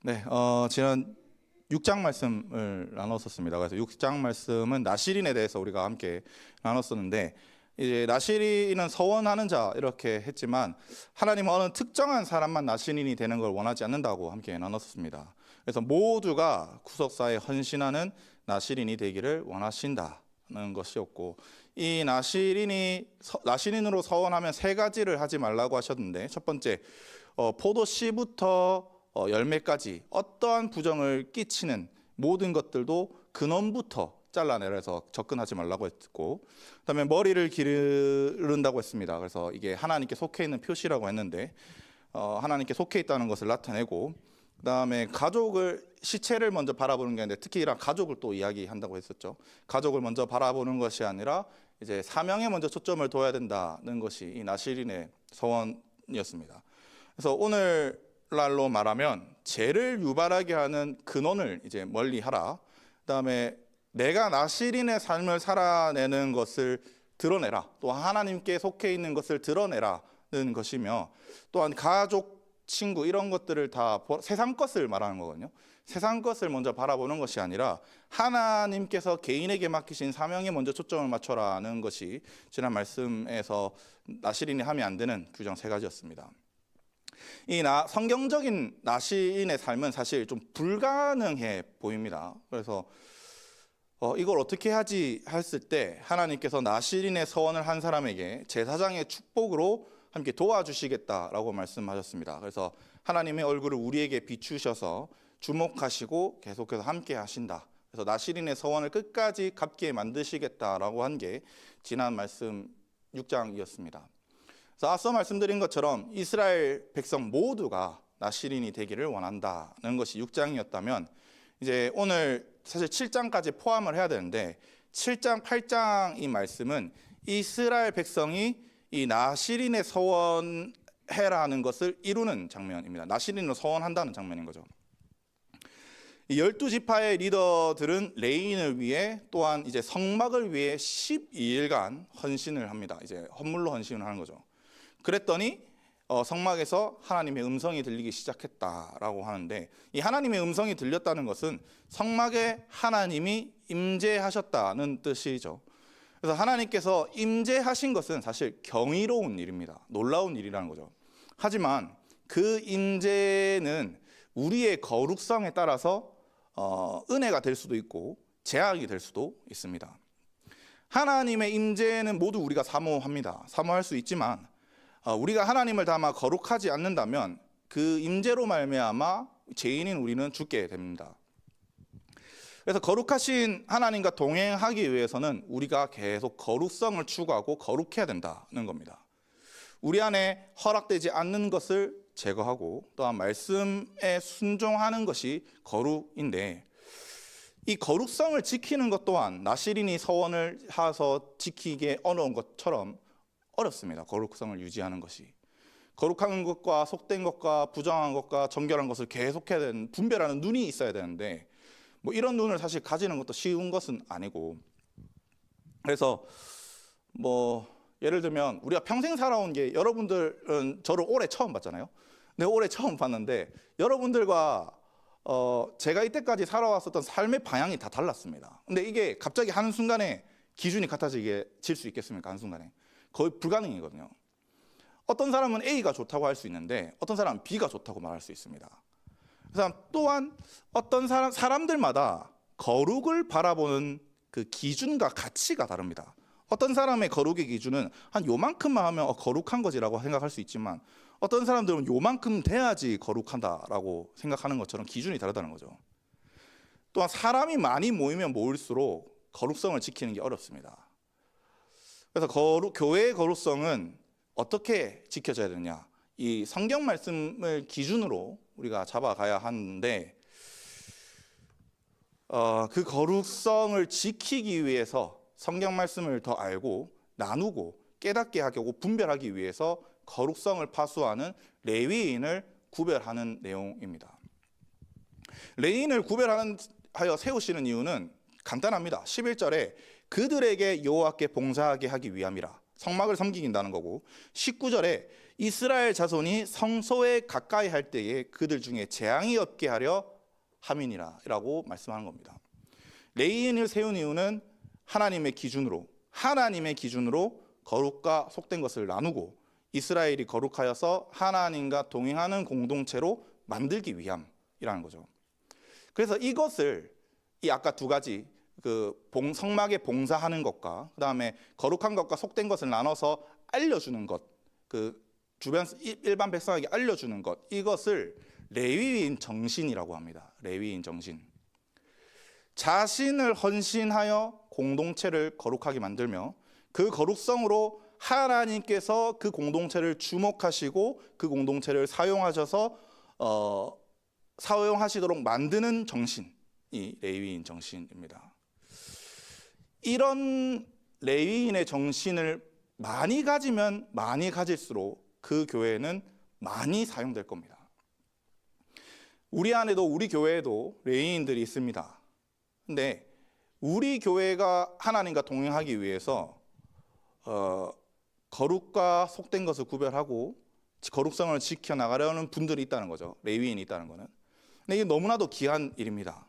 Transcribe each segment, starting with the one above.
네, 지난 6장 말씀을 나눴었습니다. 그래서 6장 말씀은 나실인에 대해서 우리가 함께 나눴었는데, 이제 나실인은 서원하는 자 이렇게 했지만 하나님은 어느 특정한 사람만 나실인이 되는 걸 원하지 않는다고 함께 나눴었습니다. 그래서 모두가 구속사에 헌신하는 나실인이 되기를 원하신다는 것이었고, 이 나실인으로 서원하면 세 가지를 하지 말라고 하셨는데, 첫 번째 포도 씨부터 열매까지 어떠한 부정을 끼치는 모든 것들도 근원부터 잘라내라 해서 접근하지 말라고 했고, 그다음에 머리를 기른다고 했습니다. 그래서 이게 하나님께 속해 있는 표시라고 했는데, 하나님께 속해 있다는 것을 나타내고, 그다음에 시체를 먼저 바라보는 게 아닌데, 특히 이런 가족을 또 이야기한다고 했었죠. 가족을 먼저 바라보는 것이 아니라 이제 사명에 먼저 초점을 둬야 된다는 것이 이 나실인의 서원이었습니다. 그래서 오늘 날로 말하면 죄를 유발하게 하는 근원을 이제 멀리하라. 그다음에 내가 나실인의 삶을 살아내는 것을 드러내라. 또 하나님께 속해 있는 것을 드러내라는 것이며, 또한 가족, 친구 이런 것들을 다 세상 것을 말하는 거거든요. 세상 것을 먼저 바라보는 것이 아니라 하나님께서 개인에게 맡기신 사명에 먼저 초점을 맞춰라는 것이 지난 말씀에서 나실인이 하면 안 되는 규정 세 가지였습니다. 이 성경적인 나실인의 삶은 사실 좀 불가능해 보입니다. 그래서 이걸 어떻게 하지 했을 때 하나님께서 나실인의 서원을 한 사람에게 제사장의 축복으로 함께 도와주시겠다라고 말씀하셨습니다. 그래서 하나님의 얼굴을 우리에게 비추셔서 주목하시고 계속해서 함께 하신다. 그래서 나실인의 서원을 끝까지 갚게 만드시겠다라고 한 게 지난 말씀 6장이었습니다. 그래서 앞서 말씀드린 것처럼 이스라엘 백성 모두가 나실인이 되기를 원한다는 것이 6장이었다면, 이제 오늘 사실 7장까지 포함을 해야 되는데 7장, 8장 이 말씀은 이스라엘 백성이 이 나실인의 서원해라는 것을 이루는 장면입니다. 나실인으로 서원한다는 장면인 거죠. 이 12지파의 리더들은 레인을 위해, 또한 이제 성막을 위해 12일간 헌신을 합니다. 이제 헌물로 헌신을 하는 거죠. 그랬더니 성막에서 하나님의 음성이 들리기 시작했다라고 하는데, 이 하나님의 음성이 들렸다는 것은 성막에 하나님이 임재하셨다는 뜻이죠. 그래서 하나님께서 임재하신 것은 사실 경이로운 일입니다. 놀라운 일이라는 거죠. 하지만 그 임재는 우리의 거룩성에 따라서 은혜가 될 수도 있고 재앙이 될 수도 있습니다. 하나님의 임재는 모두 우리가 사모합니다. 사모할 수 있지만 우리가 하나님을 닮아 거룩하지 않는다면 그 임재로 말미암아 죄인인 우리는 죽게 됩니다. 그래서 거룩하신 하나님과 동행하기 위해서는 우리가 계속 거룩성을 추구하고 거룩해야 된다는 겁니다. 우리 안에 허락되지 않는 것을 제거하고, 또한 말씀에 순종하는 것이 거룩인데, 이 거룩성을 지키는 것 또한 나실인이 서원을 해서 지키기에 어려운 것처럼 어렵습니다. 거룩성을 유지하는 것이. 거룩한 것과 속된 것과 부정한 것과 정결한 것을 계속해야 되는, 분별하는 눈이 있어야 되는데, 뭐 이런 눈을 사실 가지는 것도 쉬운 것은 아니고, 그래서 예를 들면 우리가 평생 살아온 게, 여러분들은 저를 올해 처음 봤잖아요. 내가 올해 처음 봤는데 여러분들과 제가 이때까지 살아왔었던 삶의 방향이 다 달랐습니다. 근데 이게 갑자기 한순간에 기준이 같아질 수 있겠습니까? 한순간에 거의 불가능이거든요. 어떤 사람은 A가 좋다고 할 수 있는데 어떤 사람은 B가 좋다고 말할 수 있습니다. 그래서 또한 어떤 사람들마다 거룩을 바라보는 그 기준과 가치가 다릅니다. 어떤 사람의 거룩의 기준은 한 요만큼만 하면 거룩한 거지라고 생각할 수 있지만, 어떤 사람들은 요만큼 돼야지 거룩하다라고 생각하는 것처럼 기준이 다르다는 거죠. 또한 사람이 많이 모이면 모일수록 거룩성을 지키는 게 어렵습니다. 그래서 교회의 거룩성은 어떻게 지켜져야 되느냐, 이 성경 말씀을 기준으로 우리가 잡아가야 하는데, 그 거룩성을 지키기 위해서 성경 말씀을 더 알고 나누고 깨닫게 하고 분별하기 위해서 거룩성을 파수하는 레위인을 구별하는 내용입니다. 레위인을 구별하여 세우시는 이유는 간단합니다. 11절에 그들에게 여호와께 봉사하게 하기 위함이라, 성막을 섬기긴다는 거고, 19절에 이스라엘 자손이 성소에 가까이 할 때에 그들 중에 재앙이 없게 하려 함이니라라고 말씀하는 겁니다. 레위인을 세운 이유는 하나님의 기준으로 거룩과 속된 것을 나누고 이스라엘이 거룩하여서 하나님과 동행하는 공동체로 만들기 위함이라는 거죠. 그래서 이것을 이 아까 두 가지 성막에 봉사하는 것과 그다음에 거룩한 것과 속된 것을 나눠서 알려주는 것, 주변 일반 백성에게 알려주는 것, 이것을 레위인 정신이라고 합니다. 레위인 정신. 자신을 헌신하여 공동체를 거룩하게 만들며 그 거룩성으로 하나님께서 그 공동체를 주목하시고 그 공동체를 사용하시도록 만드는 정신이 레위인 정신입니다. 이런 레위인의 정신을 많이 가지면 많이 가질수록 그 교회는 많이 사용될 겁니다. 우리 안에도 우리 교회에도 레위인들이 있습니다. 근데 우리 교회가 하나님과 동행하기 위해서 거룩과 속된 것을 구별하고 거룩성을 지켜나가려는 분들이 있다는 거죠. 레위인이 있다는 거는. 근데 이게 너무나도 귀한 일입니다.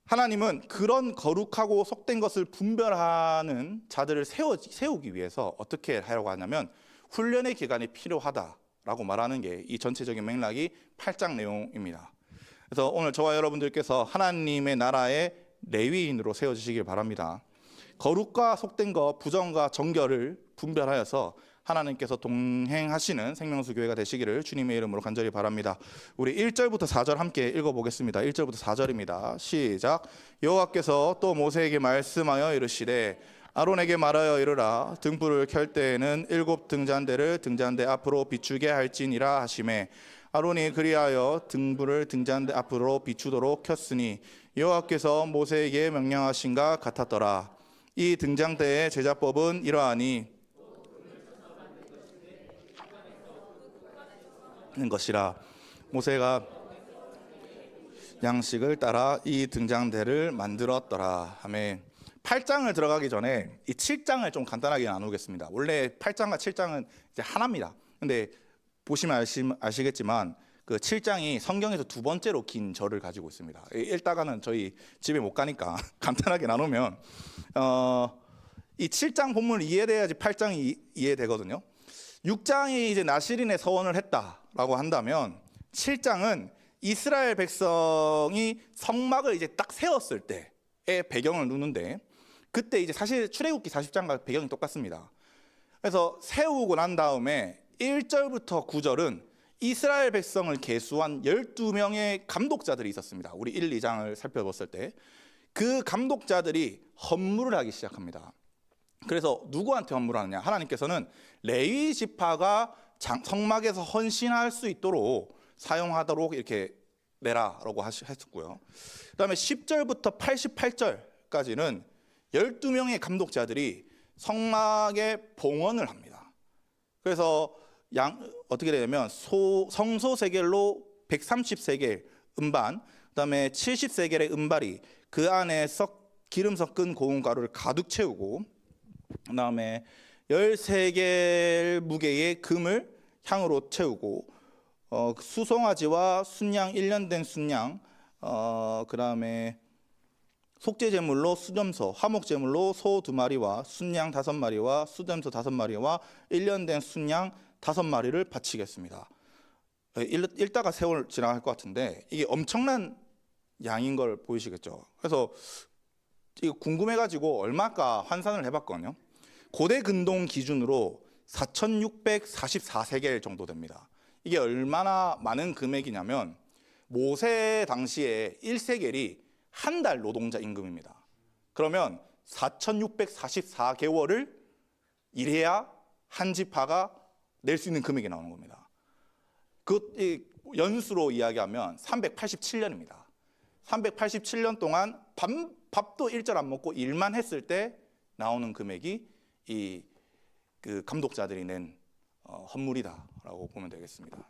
하나님은 그런 거룩하고 속된 것을 분별하는 자들을 세우기 위해서 어떻게 하려고 하냐면 훈련의 기간이 필요하다라고 말하는 게 이 전체적인 맥락이 8장 내용입니다. 그래서 오늘 저와 여러분들께서 하나님의 나라의 레위인으로 세워지시길 바랍니다. 거룩과 속된 것, 부정과 정결을 분별하여서 하나님께서 동행하시는 생명수 교회가 되시기를 주님의 이름으로 간절히 바랍니다. 우리 1절부터 4절 함께 읽어보겠습니다. 1절부터 4절입니다. 시작. 여호와께서 또 모세에게 말씀하여 이르시되 아론에게 말하여 이르라. 등불을 켤 때에는 7 등잔대를 등잔대 앞으로 비추게 할지니라 하시매 아론이 그리하여 등불을 등잔대 앞으로 비추도록 켰으니 여호와께서 모세에게 명령하신가 같았더라. 이 등잔대의 제자법은 이러하니 것이라. 모세가 양식을 따라 이 등잔대를 만들었더라. 아멘. 8장을 들어가기 전에 이 7장을 좀 간단하게 나누겠습니다. 원래 8장과 7장은 이제 하나입니다. 근데 보시면 아시겠지만 그 7장이 성경에서 두 번째로 긴 절을 가지고 있습니다. 읽다가는 저희 집에 못 가니까 간단하게 나누면 이 7장 본문을 이해돼야지 8장이 이해되거든요. 6장이 이제 나실인의 서원을 했다라고 한다면 7장은 이스라엘 백성이 성막을 이제 딱 세웠을 때의 배경을 누는데 그때 이제 사실 출애굽기 40장과 배경이 똑같습니다. 그래서 세우고 난 다음에 1절부터 9절은 이스라엘 백성을 계수한 12명의 감독자들이 있었습니다. 우리 1, 2장을 살펴봤을 때 그 감독자들이 헌물을 하기 시작합니다. 그래서 누구한테 헌물하느냐? 하나님께서는 레위 지파가 성막에서 헌신할 수 있도록 사용하도록 이렇게 내라라고 하셨고요. 그다음에 10절부터 88절까지는 12명의 감독자들이 성막에 봉헌을 합니다. 그래서 어떻게 되냐면 성소 세겔로 130세겔 음반, 그다음에 70세겔의 은발이 그 안에 기름 섞은 고운 가루를 가득 채우고 그다음에 13개 무게의 금을 향으로 채우고 수송아지와 순양 1년 된 순양 그다음에 속죄제물로 수점소, 화목제물로 소 2마리와 순양 5마리와 수점소 5마리와 1년 된 순양 5마리를 바치겠습니다. 읽다가 세월 지나갈 것 같은데 이게 엄청난 양인 걸 보이시겠죠. 그래서 이거 궁금해가지고 얼마까 환산을 해봤거든요. 고대 근동 기준으로 4,644세겔 정도 됩니다. 이게 얼마나 많은 금액이냐면 모세 당시에 1세겔이 한 달 노동자 임금입니다. 그러면 4,644개월을 일해야 한 지파가 낼 수 있는 금액이 나오는 겁니다. 그 연수로 이야기하면 387년입니다. 387년 동안 밥도 일절 안 먹고 일만 했을 때 나오는 금액이 그 감독자들이 낸 헌물이다라고 보면 되겠습니다.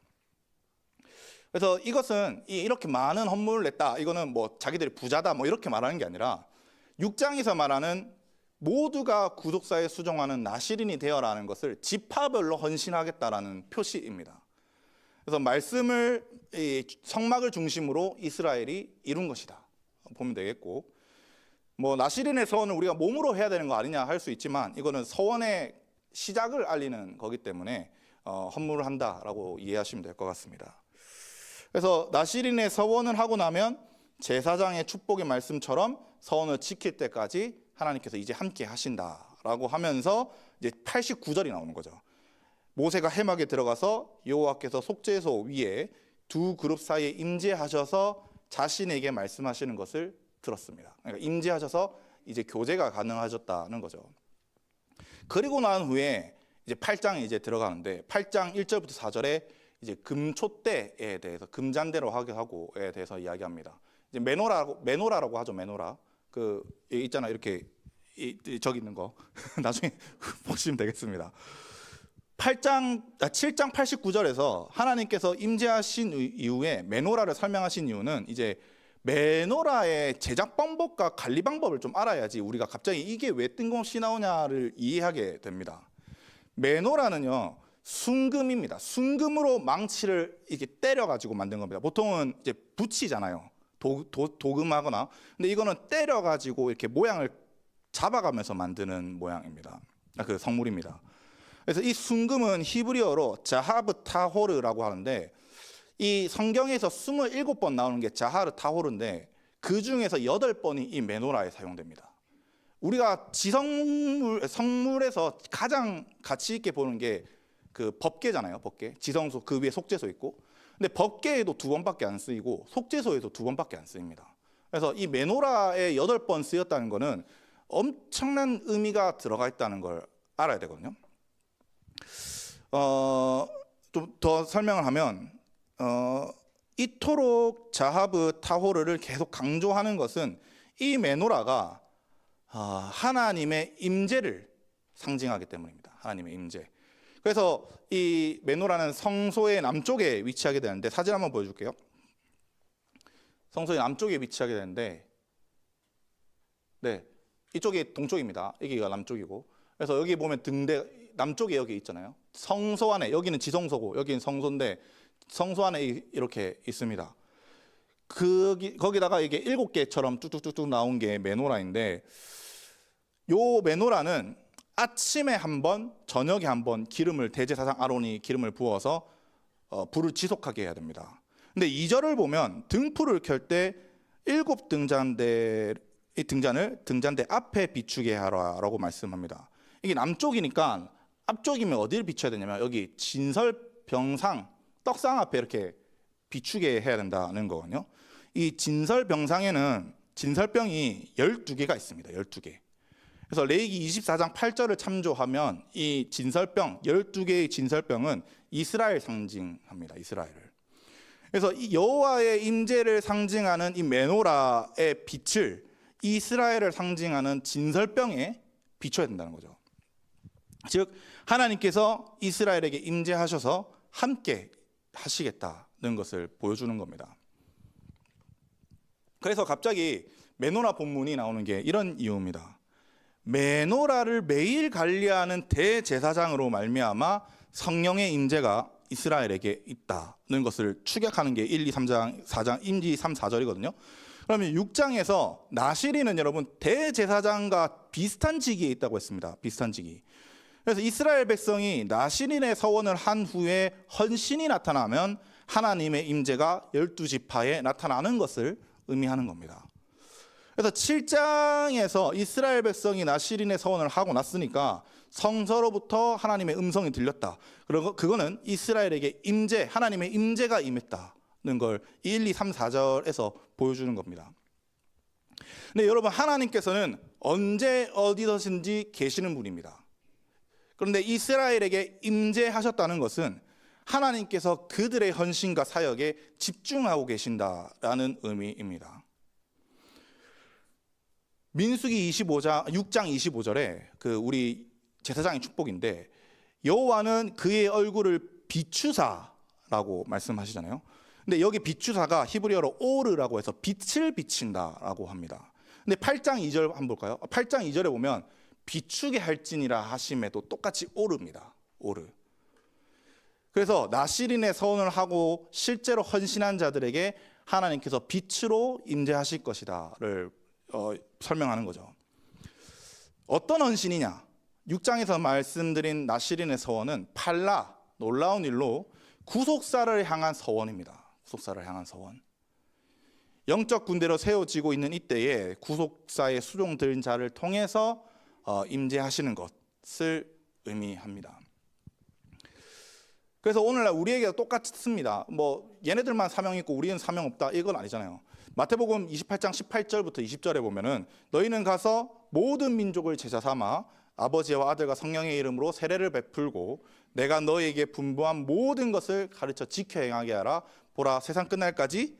그래서 이것은 이렇게 많은 헌물을 냈다. 이거는 뭐 자기들이 부자다 뭐 이렇게 말하는 게 아니라 6장에서 말하는 모두가 구속사에 수종하는 나시린이 되어라는 것을 지파별로 헌신하겠다라는 표시입니다. 그래서 말씀을 성막을 중심으로 이스라엘이 이룬 것이다 보면 되겠고, 뭐 나시린의 서원을 우리가 몸으로 해야 되는 거 아니냐 할 수 있지만 이거는 서원의 시작을 알리는 거기 때문에 헌물을 한다라고 이해하시면 될 것 같습니다. 그래서 나시린의 서원을 하고 나면 제사장의 축복의 말씀처럼 서원을 지킬 때까지 하나님께서 이제 함께 하신다라고 하면서 이제 89절이 나오는 거죠. 모세가 회막에 들어가서 여호와께서 속죄소 위에 두 그룹 사이에 임재하셔서 자신에게 말씀하시는 것을 들었습니다. 그러니까 임재하셔서 이제 교제가 가능하셨다는 거죠. 그리고 난 후에 이제 8장에 이제 들어가는데 8장 1절부터 4절에 이제 금촛대에 대해서 금잔대로 하게 하고에 대해서 이야기합니다. 이제 메노라라고 하죠. 메노라. 그 있잖아 이렇게 저기 있는 거 나중에 보시면 되겠습니다. 7장 89절에서 하나님께서 임재하신 이후에 메노라를 설명하신 이유는 이제 메노라의 제작 방법과 관리 방법을 좀 알아야지 우리가 갑자기 이게 왜 뜬금없이 나오냐를 이해하게 됩니다. 메노라는요 순금입니다. 순금으로 망치를 이렇게 때려가지고 만든 겁니다. 보통은 이제 붙이잖아요. 도금하거나. 근데 이거는 때려가지고 이렇게 모양을 잡아가면서 만드는 모양입니다. 그 성물입니다. 그래서 이 순금은 히브리어로 자하브 타호르라고 하는데 이 성경에서 27번 나오는 게 자하르 타호르인데 그 중에서 8번이 이 메노라에 사용됩니다. 우리가 성물에서 가장 가치 있게 보는 게 그 법궤잖아요. 법궤. 지성소 그 위에 속죄소 있고. 근데 법궤에도 2번밖에 안 쓰이고 속죄소에도 2번밖에 안 쓰입니다. 그래서 이 메노라에 8번 쓰였다는 거는 엄청난 의미가 들어가 있다는 걸 알아야 되거든요. 좀 더 설명을 하면 이토록 자하브 타호르를 계속 강조하는 것은 이 메노라가 하나님의 임재를 상징하기 때문입니다. 하나님의 임재. 그래서 이 메노라는 성소의 남쪽에 위치하게 되는데 사진 한번 보여줄게요. 성소의 남쪽에 위치하게 되는데 네, 이쪽이 동쪽입니다. 여기가 남쪽이고 그래서 여기 보면 등대 남쪽에 여기 있잖아요. 성소 안에 여기는 지성소고 여기는 성소인데 성소 안에 이렇게 있습니다. 거기다가 이게 7개처럼 뚝뚝뚝뚝 나온 게 메노라인데 요 메노라는 아침에 한 번, 저녁에 한 번 기름을 대제사장 아론이 기름을 부어서 불을 지속하게 해야 됩니다. 근데 2절을 보면 등불을 켤 때 7 등잔대 앞에 비추게 하라라고 말씀합니다. 이게 남쪽이니까 앞쪽이면 어디를 비춰야 되냐면 여기 진설병상 떡상 앞에 이렇게 비추게 해야 된다는 거거든요. 이 진설병상에는 진설병이 12개가 있습니다. 12개. 그래서 레위기 24장 8절을 참조하면 이 진설병 12개의 진설병은 이스라엘 상징합니다. 이스라엘을. 그래서 이 여호와의 임재를 상징하는 이 메노라의 빛을 이스라엘을 상징하는 진설병에 비춰야 된다는 거죠. 즉 하나님께서 이스라엘에게 임재하셔서 함께 하시겠다는 것을 보여주는 겁니다. 그래서 갑자기 메노라 본문이 나오는 게 이런 이유입니다. 메노라를 매일 관리하는 대제사장으로 말미암아 성령의 임재가 이스라엘에게 있다는 것을 추격하는 게 1, 2, 3장, 4장, 임지 3, 4절이거든요. 그러면 6장에서 나시린은 여러분 대제사장과 비슷한 직위에 있다고 했습니다. 비슷한 직위. 그래서 이스라엘 백성이 나시린의 서원을 한 후에 헌신이 나타나면 하나님의 임재가 12지파에 나타나는 것을 의미하는 겁니다. 그래서 7장에서 이스라엘 백성이 나시린의 서원을 하고 났으니까 성서로부터 하나님의 음성이 들렸다. 그리고 그거는 이스라엘에게 임재, 하나님의 임재가 임했다는 걸 1, 2, 3, 4절에서 보여주는 겁니다. 근데 여러분 하나님께서는 언제 어디서든지 계시는 분입니다. 그런데 이스라엘에게 임재하셨다는 것은 하나님께서 그들의 헌신과 사역에 집중하고 계신다라는 의미입니다. 민수기 6장 25절에 그 우리 제사장의 축복인데 여호와는 그의 얼굴을 비추사라고 말씀하시잖아요. 근데 여기 비추사가 히브리어로 오르라고 해서 빛을 비친다라고 합니다. 근데 8장 2절 한번 볼까요? 8장 2절에 보면 비추게 할지니라 하심에도 똑같이 오릅니다. 오르. 그래서 나실인의 서원을 하고 실제로 헌신한 자들에게 하나님께서 빛으로 임재하실 것이다를 설명하는 거죠. 어떤 헌신이냐? 6장에서 말씀드린 나실인의 서원은 팔라, 놀라운 일로 구속사를 향한 서원입니다. 구속사를 향한 서원. 영적 군대로 세워지고 있는 이때에 구속사에 수종된 자를 통해서 임재하시는 것을 의미합니다. 그래서 오늘날 우리에게도 똑같습니다. 뭐 얘네들만 사명 있고 우리는 사명 없다 이건 아니잖아요. 마태복음 28장 18절부터 20절에 보면은 너희는 가서 모든 민족을 제자 삼아 아버지와 아들과 성령의 이름으로 세례를 베풀고 내가 너희에게 분부한 모든 것을 가르쳐 지켜 행하게 하라. 보라 세상 끝날까지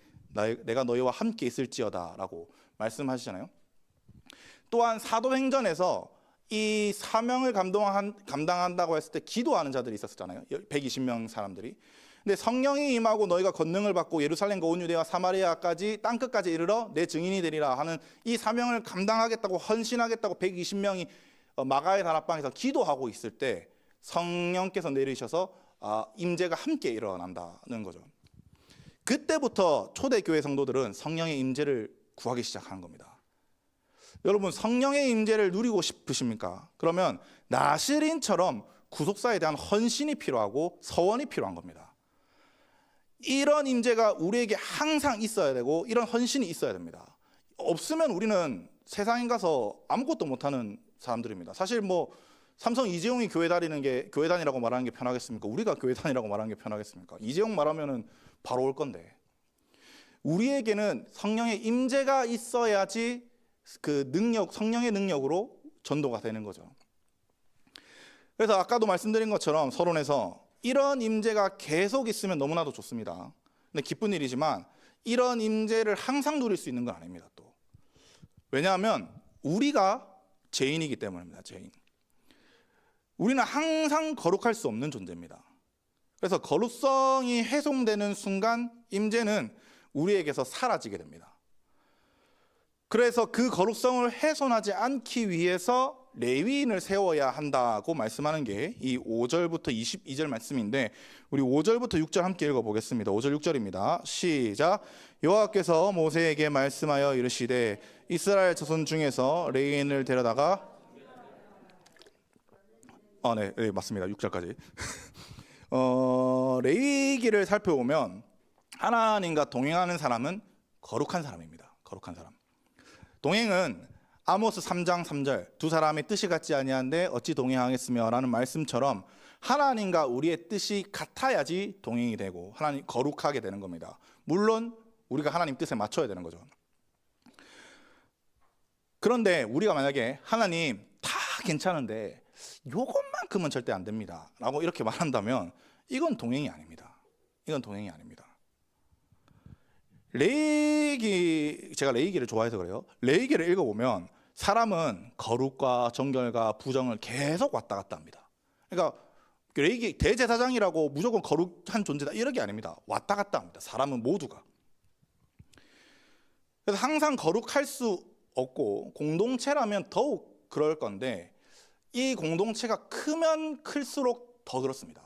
내가 너희와 함께 있을지어다 라고 말씀하시잖아요. 또한 사도행전에서 이 사명을 감당한다고 했을 때 기도하는 자들이 있었잖아요. 120명 사람들이. 근데 성령이 임하고 너희가 권능을 받고 예루살렘과 온 유대와 사마리아까지 땅끝까지 이르러 내 증인이 되리라 하는 이 사명을 감당하겠다고 헌신하겠다고 120명이 마가의 다락방에서 기도하고 있을 때 성령께서 내리셔서 임재가 함께 일어난다는 거죠. 그때부터 초대교회 성도들은 성령의 임재를 구하기 시작한 겁니다. 여러분 성령의 임재를 누리고 싶으십니까? 그러면 나실인처럼 구속사에 대한 헌신이 필요하고 서원이 필요한 겁니다. 이런 임재가 우리에게 항상 있어야 되고 이런 헌신이 있어야 됩니다. 없으면 우리는 세상에 가서 아무것도 못하는 사람들입니다. 사실 뭐 삼성 이재용이 교회 다니라고 말하는 게 편하겠습니까? 우리가 교회 다니라고 말하는 게 편하겠습니까? 이재용 말하면은 바로 올 건데. 우리에게는 성령의 임재가 있어야지 그 능력, 성령의 능력으로 전도가 되는 거죠. 그래서 아까도 말씀드린 것처럼 서론에서 이런 임재가 계속 있으면 너무나도 좋습니다. 근데 기쁜 일이지만 이런 임재를 항상 누릴 수 있는 건 아닙니다. 또 왜냐하면 우리가 죄인이기 때문입니다. 죄인. 우리는 항상 거룩할 수 없는 존재입니다. 그래서 거룩성이 훼손되는 순간 임재는 우리에게서 사라지게 됩니다. 그래서 그 거룩성을 훼손하지 않기 위해서 레위인을 세워야 한다고 말씀하는 게 이 5절부터 22절 말씀인데 우리 5절부터 6절 함께 읽어보겠습니다. 5절 6절입니다. 시작. 여호와께서 모세에게 말씀하여 이르시되 이스라엘 자손 중에서 레위인을 데려다가 네, 맞습니다. 6절까지. 레위기를 살펴보면 하나님과 동행하는 사람은 거룩한 사람입니다. 거룩한 사람. 동행은 아모스 3장 3절 두 사람의 뜻이 같지 아니한데 어찌 동행하겠으며 라는 말씀처럼 하나님과 우리의 뜻이 같아야지 동행이 되고 하나님 거룩하게 되는 겁니다. 물론 우리가 하나님 뜻에 맞춰야 되는 거죠. 그런데 우리가 만약에 하나님 다 괜찮은데 요것만큼은 절대 안 됩니다 라고 이렇게 말한다면 이건 동행이 아닙니다. 이건 동행이 아닙니다. 제가 레위기를 좋아해서 그래요. 레위기를 읽어보면 사람은 거룩과 정결과 부정을 계속 왔다 갔다 합니다. 그러니까 레위기 대제사장이라고 무조건 거룩한 존재다 이런 게 아닙니다. 왔다 갔다 합니다. 사람은 모두가. 그래서 항상 거룩할 수 없고 공동체라면 더욱 그럴 건데 이 공동체가 크면 클수록 더 그렇습니다.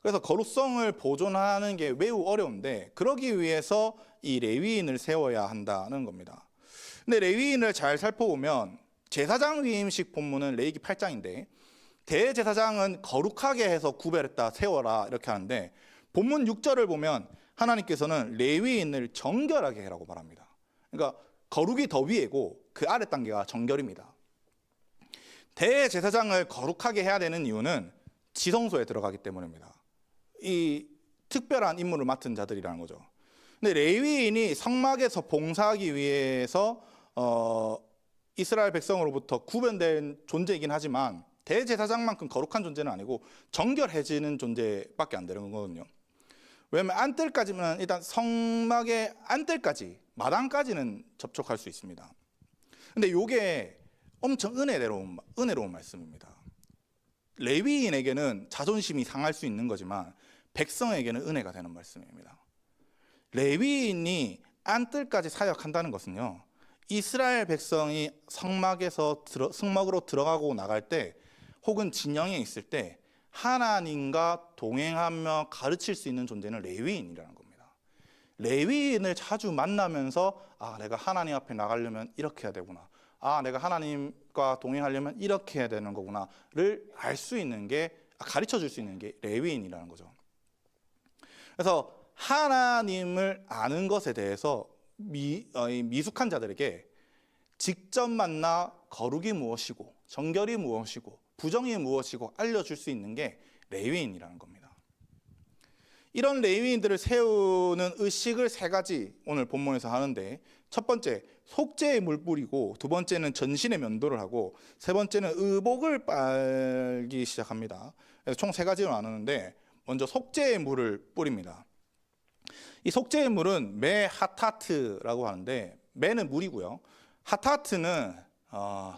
그래서 거룩성을 보존하는 게 매우 어려운데 그러기 위해서 이 레위인을 세워야 한다는 겁니다. 근데 레위인을 잘 살펴보면 제사장 위임식 본문은 레위기 8장인데 대제사장은 거룩하게 해서 구별했다 세워라 이렇게 하는데 본문 6절을 보면 하나님께서는 레위인을 정결하게 해라고 말합니다. 그러니까 거룩이 더 위에고 그 아래 단계가 정결입니다. 대제사장을 거룩하게 해야 되는 이유는 지성소에 들어가기 때문입니다. 이 특별한 임무를 맡은 자들이라는 거죠. 근데 레위인이 성막에서 봉사하기 위해서 이스라엘 백성으로부터 구별된 존재이긴 하지만 대제사장만큼 거룩한 존재는 아니고 정결해지는 존재밖에 안 되는 거거든요. 왜냐하면 안뜰까지는 일단 성막의 안뜰까지 마당까지는 접촉할 수 있습니다. 근데 이게 엄청 은혜로운 말씀입니다. 레위인에게는 자존심이 상할 수 있는 거지만 백성에게는 은혜가 되는 말씀입니다. 레위인이 안뜰까지 사역한다는 것은요, 이스라엘 백성이 성막으로 들어가고 나갈 때 혹은 진영에 있을 때 하나님과 동행하며 가르칠 수 있는 존재는 레위인이라는 겁니다. 레위인을 자주 만나면서 내가 하나님 앞에 나가려면 이렇게 해야 되구나. 내가 하나님과 동행하려면 이렇게 해야 되는 거구나를 알 수 있는 게, 가르쳐 줄 수 있는 게 레위인이라는 거죠. 그래서 하나님을 아는 것에 대해서 미숙한 자들에게 직접 만나 거룩이 무엇이고 정결이 무엇이고 부정이 무엇이고 알려줄 수 있는 게 레위인이라는 겁니다. 이런 레위인들을 세우는 의식을 세 가지 오늘 본문에서 하는데, 첫 번째 속죄의 물 뿌리고, 두 번째는 전신의 면도를 하고, 세 번째는 의복을 빨기 시작합니다. 그래서 총 세 가지로 나누는데, 먼저 속죄의 물을 뿌립니다. 이 속죄의 물은 메 하타트라고 하는데, 메는 물이고요, 하타트는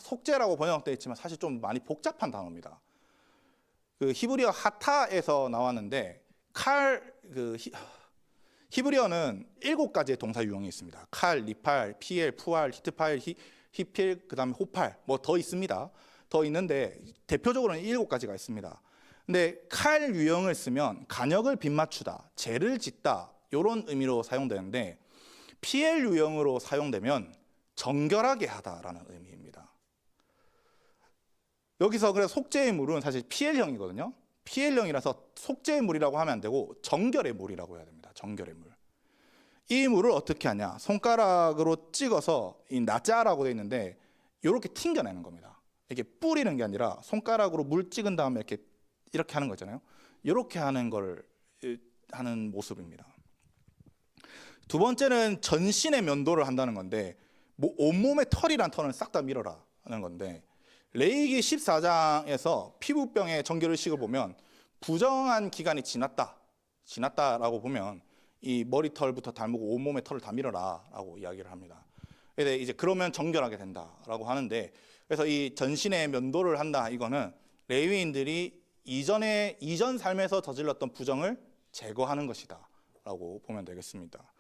속죄라고 번역되어 있지만 사실 좀 많이 복잡한 단어입니다. 그 히브리어 하타에서 나왔는데, 히브리어는 7가지의 동사 유형이 있습니다. 칼, 리팔, 피엘, 푸알, 히트팔, 히필, 그다음에 호팔, 뭐 더 있습니다. 더 있는데 대표적으로는 7가지가 있습니다. 근데 칼 유형을 쓰면 간역을 빗맞추다, 죄를 짓다, 이런 의미로 사용되는데, 피엘 유형으로 사용되면 정결하게 하다라는 의미입니다. 여기서 그래서 속죄의 물은 사실 피엘형이거든요. 피엘형이라서 속죄의 물이라고 하면 안 되고 정결의 물이라고 해야 됩니다. 정결의 물. 이 물을 어떻게 하냐? 손가락으로 찍어서, 이 나자라고 되어 있는데 이렇게 튕겨내는 겁니다. 이게 뿌리는 게 아니라 손가락으로 물 찍은 다음에 이렇게 하는 거잖아요. 이렇게 하는 걸 하는 모습입니다. 두 번째는 전신의 면도를 한다는 건데, 온몸의 털이란 털은 싹 다 밀어라는 건데, 레위기 14장에서 피부병의 정결의식을 보면 부정한 기간이 지났다라고 보면 이 머리털부터 닮고 온몸의 털을 다 밀어라라고 이야기를 합니다. 그래서 이제 그러면 정결하게 된다라고 하는데, 그래서 이 전신의 면도를 한다, 이거는 레위인들이 이전 삶에서 저질렀던 부정을 제거하는 것이다라고 보면 되겠습니다.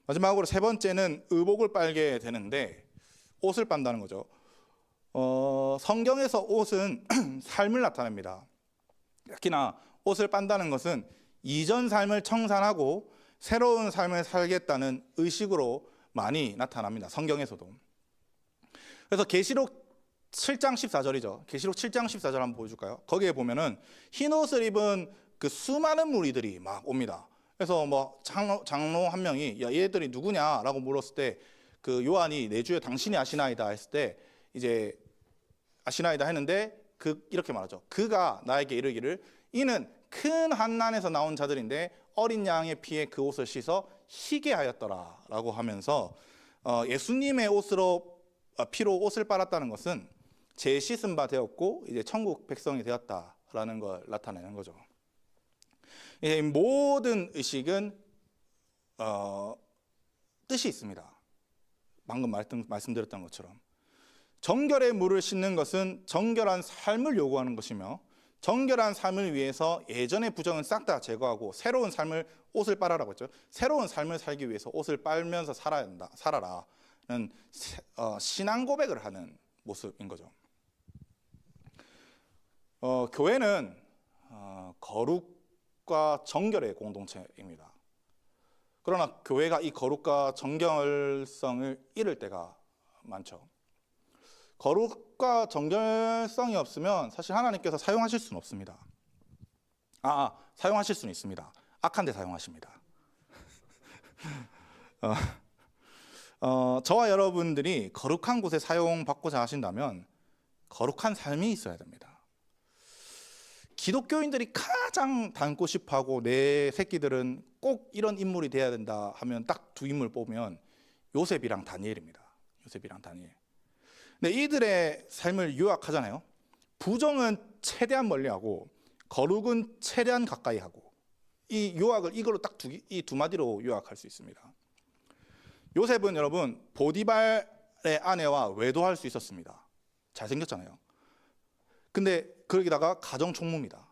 마지막으로 세 번째는 의복을 빨게 되는데, 옷을 빤다는 거죠. 성경에서 옷은 삶을 나타냅니다. 특히나 옷을 빤다는 것은 이전 삶을 청산하고 새로운 삶을 살겠다는 의식으로 많이 나타납니다. 성경에서도. 그래서 계시록 7장 14절이죠. 계시록 7장 14절 한번 보여줄까요? 거기에 보면은 흰 옷을 입은 그 수많은 무리들이 막 옵니다. 그래서 뭐 장로 한 명이 얘들이 누구냐라고 물었을 때, 그 요한이 내 주여 당신이 아시나이다 했을 때, 이제 아시나이다 했는데 이렇게 말하죠. 그가 나에게 이르기를 이는 큰 환난에서 나온 자들인데 어린 양의 피에 그 옷을 씻어 희게 하였더라 라고 하면서, 예수님의 피로 옷을 빨았다는 것은 재 씻은 바 되었고 이제 천국 백성이 되었다라는 걸 나타내는 거죠. 이 모든 의식은 뜻이 있습니다. 방금 말씀드렸던 것처럼 정결의 물을 씻는 것은 정결한 삶을 요구하는 것이며, 정결한 삶을 위해서 예전의 부정은 싹 다 제거하고 새로운 삶을, 옷을 빨아라고 했죠. 새로운 삶을 살기 위해서 옷을 빨면서 살아라는 신앙 고백을 하는 모습인 거죠. 교회는 거룩과 정결의 공동체입니다. 그러나 교회가 이 거룩과 정결성을 잃을 때가 많죠. 거룩과 정결성이 없으면 사실 하나님께서 사용하실 수는 없습니다. 사용하실 수는 있습니다. 악한 데 사용하십니다. 저와 여러분들이 거룩한 곳에 사용받고자 하신다면 거룩한 삶이 있어야 됩니다. 기독교인들이 가장 닮고 싶어하고 내 새끼들은 꼭 이런 인물이 돼야 된다 하면 딱 두 인물 뽑으면 요셉이랑 다니엘입니다. 요셉이랑 다니엘. 근데 이들의 삶을 요약하잖아요. 부정은 최대한 멀리하고 거룩은 최대한 가까이 하고, 이 요약을 이걸로 딱 이 두 마디로 요약할 수 있습니다. 요셉은 여러분 보디발의 아내와 외도할 수 있었습니다. 잘생겼잖아요. 근데 거기다가 가정총무입니다.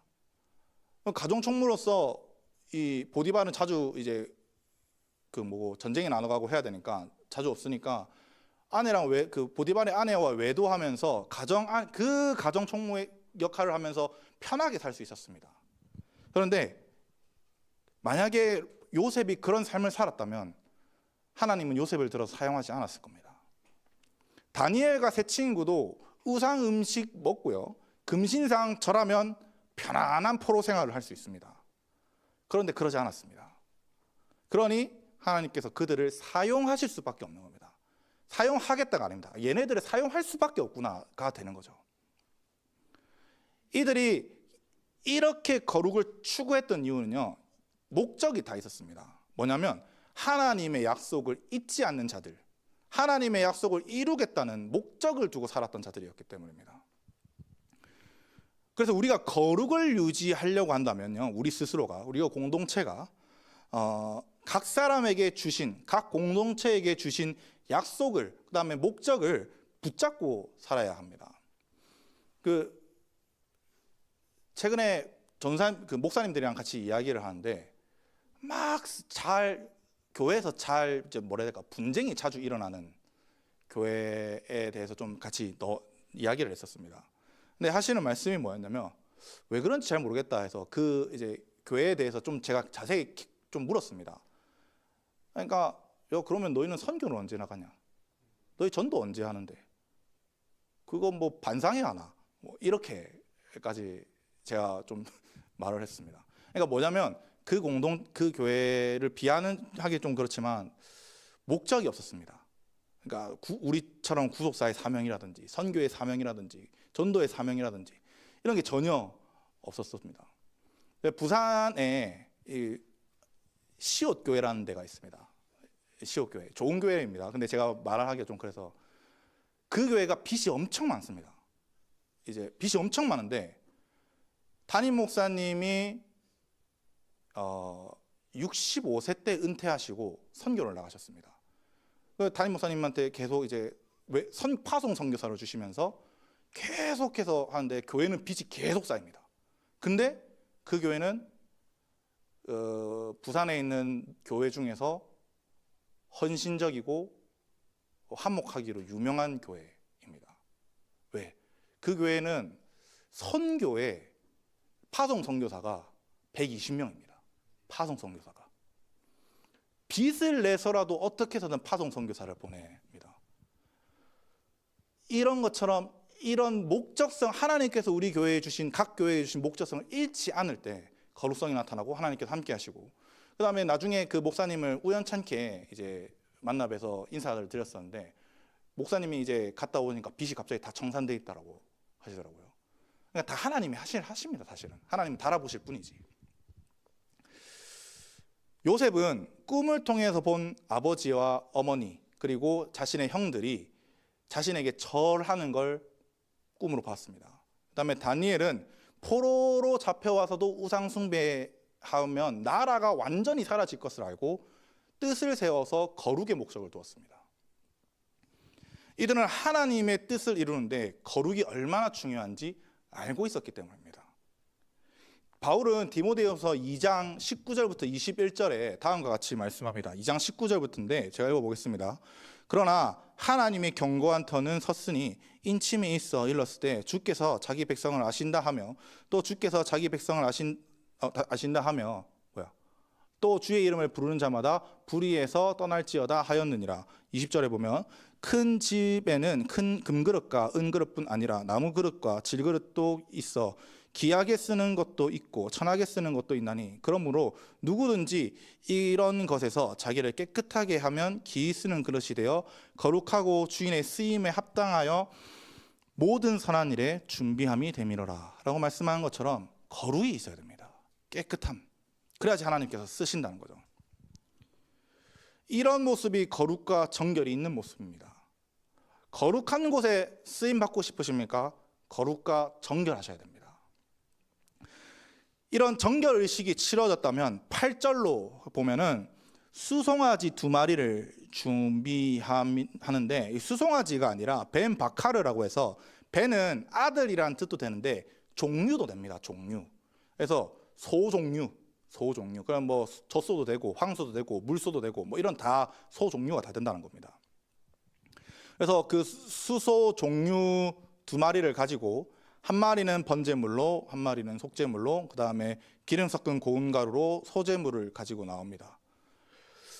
가정총무로서 이 보디발은 자주 이제 전쟁에 나눠가고 해야 되니까 자주 없으니까 아내랑 그 보디발의 아내와 외도하면서 그 가정 총무의 역할을 하면서 편하게 살 수 있었습니다. 그런데 만약에 요셉이 그런 삶을 살았다면 하나님은 요셉을 들어서 사용하지 않았을 겁니다. 다니엘과 세 친구도 우상 음식 먹고요, 금신상 절하면 편안한 포로 생활을 할 수 있습니다. 그런데 그러지 않았습니다. 그러니 하나님께서 그들을 사용하실 수밖에 없는 겁니다. 사용하겠다가 아닙니다. 얘네들을 사용할 수밖에 없구나가 되는 거죠. 이들이 이렇게 거룩을 추구했던 이유는요, 목적이 다 있었습니다. 뭐냐면 하나님의 약속을 잊지 않는 자들, 하나님의 약속을 이루겠다는 목적을 두고 살았던 자들이었기 때문입니다. 그래서 우리가 거룩을 유지하려고 한다면요, 우리가 공동체가 각 사람에게 주신, 각 공동체에게 주신 약속을, 그 다음에 목적을 붙잡고 살아야 합니다. 최근에 목사님들이랑 같이 이야기를 하는데 교회에서 분쟁이 자주 일어나는 교회에 대해서 좀 같이 이야기를 했었습니다. 근데 하시는 말씀이 뭐였냐면, 왜 그런지 잘 모르겠다 해서 교회에 대해서 좀 제가 자세히 좀 물었습니다. 그러니까 그러면 너희는 선교는 언제 나가냐? 너희 전도 언제 하는데? 그거 뭐 반상회 하나? 뭐 이렇게까지 제가 좀 말을 했습니다. 그러니까 뭐냐면 그 교회를 비하하기 좀 그렇지만 목적이 없었습니다. 그러니까 우리처럼 구속사의 사명이라든지 선교의 사명이라든지 전도의 사명이라든지 이런 게 전혀 없었습니다. 부산에 시옷교회라는 데가 있습니다. 시옷교회, 좋은 교회입니다. 근데 제가 말하기가 좀 그래서 그 교회가 빚이 엄청 많습니다. 빚이 엄청 많은데 담임 목사님이 65세 때 은퇴하시고 선교를 나가셨습니다. 담임 목사님한테 계속 파송 선교사를 주시면서 계속해서 하는데 교회는 빚이 계속 쌓입니다. 근데 그 교회는 부산에 있는 교회 중에서 헌신적이고 한목하기로 유명한 교회입니다. 왜? 그 교회는 선교에 파송 선교사가 120명입니다. 파송 선교사가 빚을 내서라도 어떻게 해서든 파송 선교사를 보냅니다. 이런 것처럼 이런 목적성, 하나님께서 우리 교회에 주신, 각 교회에 주신 목적성을 잃지 않을 때 거룩성이 나타나고 하나님께서 함께 하시고, 그 다음에 나중에 그 목사님을 우연찮게 만나 뵈서 인사를 드렸었는데, 목사님이 갔다 오니까 빚이 갑자기 다 청산돼 있다라고 하시더라고요. 그러니까 다 하나님이 하십니다. 사실은 하나님이 달아보실 뿐이지. 요셉은 꿈을 통해서 본 아버지와 어머니 그리고 자신의 형들이 자신에게 절하는 걸 꿈으로 봤습니다. 그 다음에 다니엘은 포로로 잡혀와서도 우상 숭배하면 나라가 완전히 사라질 것을 알고 뜻을 세워서 거룩의 목적을 두었습니다. 이들은 하나님의 뜻을 이루는데 거룩이 얼마나 중요한지 알고 있었기 때문입니다. 바울은 디모데후서 2장 19절부터 21절에 다음과 같이 말씀합니다. 2장 19절부터인데 제가 읽어보겠습니다. 그러나 하나님의 견고한 터는 섰으니 인침이 있어 일렀을 때 주께서 자기 백성을 아신다 하며 또 주께서 자기 백성을 아신다 하며 또 주의 이름을 부르는 자마다 불의에서 떠날지어다 하였느니라. 20절에 보면 큰 집에는 큰 금그릇과 은그릇뿐 아니라 나무그릇과 질그릇도 있어 귀하게 쓰는 것도 있고 천하게 쓰는 것도 있나니 그러므로 누구든지 이런 것에서 자기를 깨끗하게 하면 기이 쓰는 그릇이 되어 거룩하고 주인의 쓰임에 합당하여 모든 선한 일에 준비함이 되미러라 라고 말씀한 것처럼 거룩이 있어야 됩니다. 깨끗함. 그래야지 하나님께서 쓰신다는 거죠. 이런 모습이 거룩과 정결이 있는 모습입니다. 거룩한 곳에 쓰임 받고 싶으십니까? 거룩과 정결하셔야 됩니다. 이런 정결 의식이 치러졌다면 8절로 보면은 수송아지 2마리를 준비하는데, 수송아지가 아니라 벤 바카르라고 해서 벤은 아들이란 뜻도 되는데 종류도 됩니다. 종류. 그래서 소종류. 그럼 뭐 젖소도 되고 황소도 되고 물소도 되고 뭐 이런 다 소종류가 다 된다는 겁니다. 그래서 그 수소 종류 두 마리를 가지고 한 마리는 번제물로, 한 마리는 속제물로, 그 다음에 기름 섞은 고운 가루로 소제물을 가지고 나옵니다.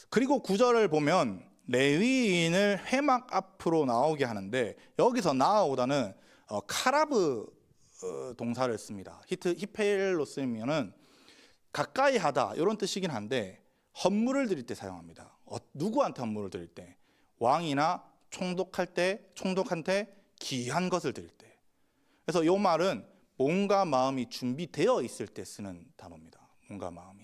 그리고 9절을 보면 레위인을 회막 앞으로 나오게 하는데, 여기서 나아오다는 카라브 동사를 씁니다. 히페일로 쓰면은 가까이 하다 이런 뜻이긴 한데, 헌물을 드릴 때 사용합니다. 누구한테 헌물을 드릴 때? 왕이나 총독한테 귀한 것을 드릴 때. 그래서 이 말은 몸과 마음이 준비되어 있을 때 쓰는 단어입니다. 몸과 마음이.